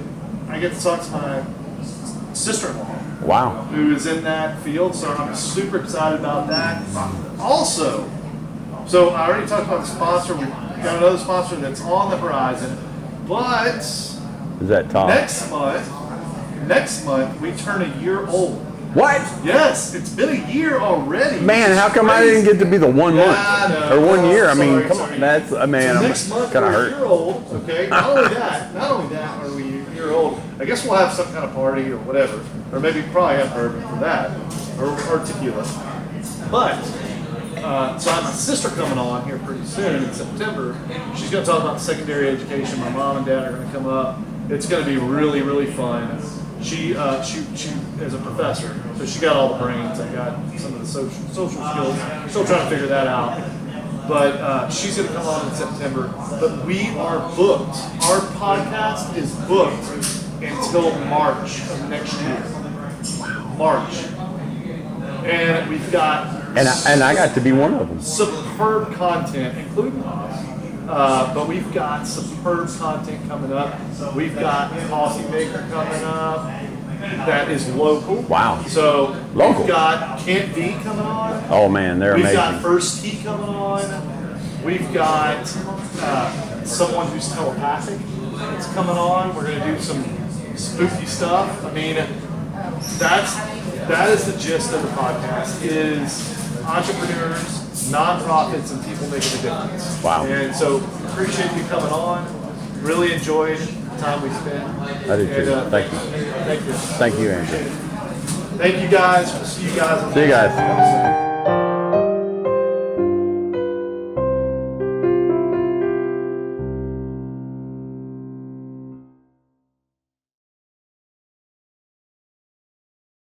I get to talk to my sister-in-law. Wow. Who is in that field, so I'm super excited about that. Also, so I already talked about the sponsor. We've got another sponsor that's on the horizon. But Is that Tom? next month we turn a year old. What? Yes, it's been a year already. Man, how come I didn't get to be the 1 month or 1 year? I mean, come sorry. on, that's man. So I'm next month kind of we're a hurt. year old. Okay. Not only that are we a year old. I guess we'll have some kind of party or whatever, or maybe probably have bourbon for that, or tequila. But so I have my sister coming on here pretty soon in September. She's going to talk about secondary education. My mom and dad are going to come up. It's going to be really, really fun. She is a professor, so she got all the brains. I got some of the social skills. Still trying to figure that out. But she's going to come on in September. But we are booked. Our podcast is booked until March of next year. March. And we've got And I got to be one of them. superb content, including us. But we've got superb content coming up. We've got Coffee Maker coming up that is local. Wow. So Local. we've got Kent D coming on. Oh man, they're We've amazing. got First Tea coming on. We've got someone who's telepathic that's coming on. We're going to do some spooky stuff. I mean, that is the gist of the podcast, is entrepreneurs, nonprofits, and people making a difference. Wow. And so appreciate you coming on. Really enjoyed the time we spent. I did too. And, Thank you. Thank you. Thank you, Andrew. Thank you guys. We'll see you guys on the See you next guys. episode.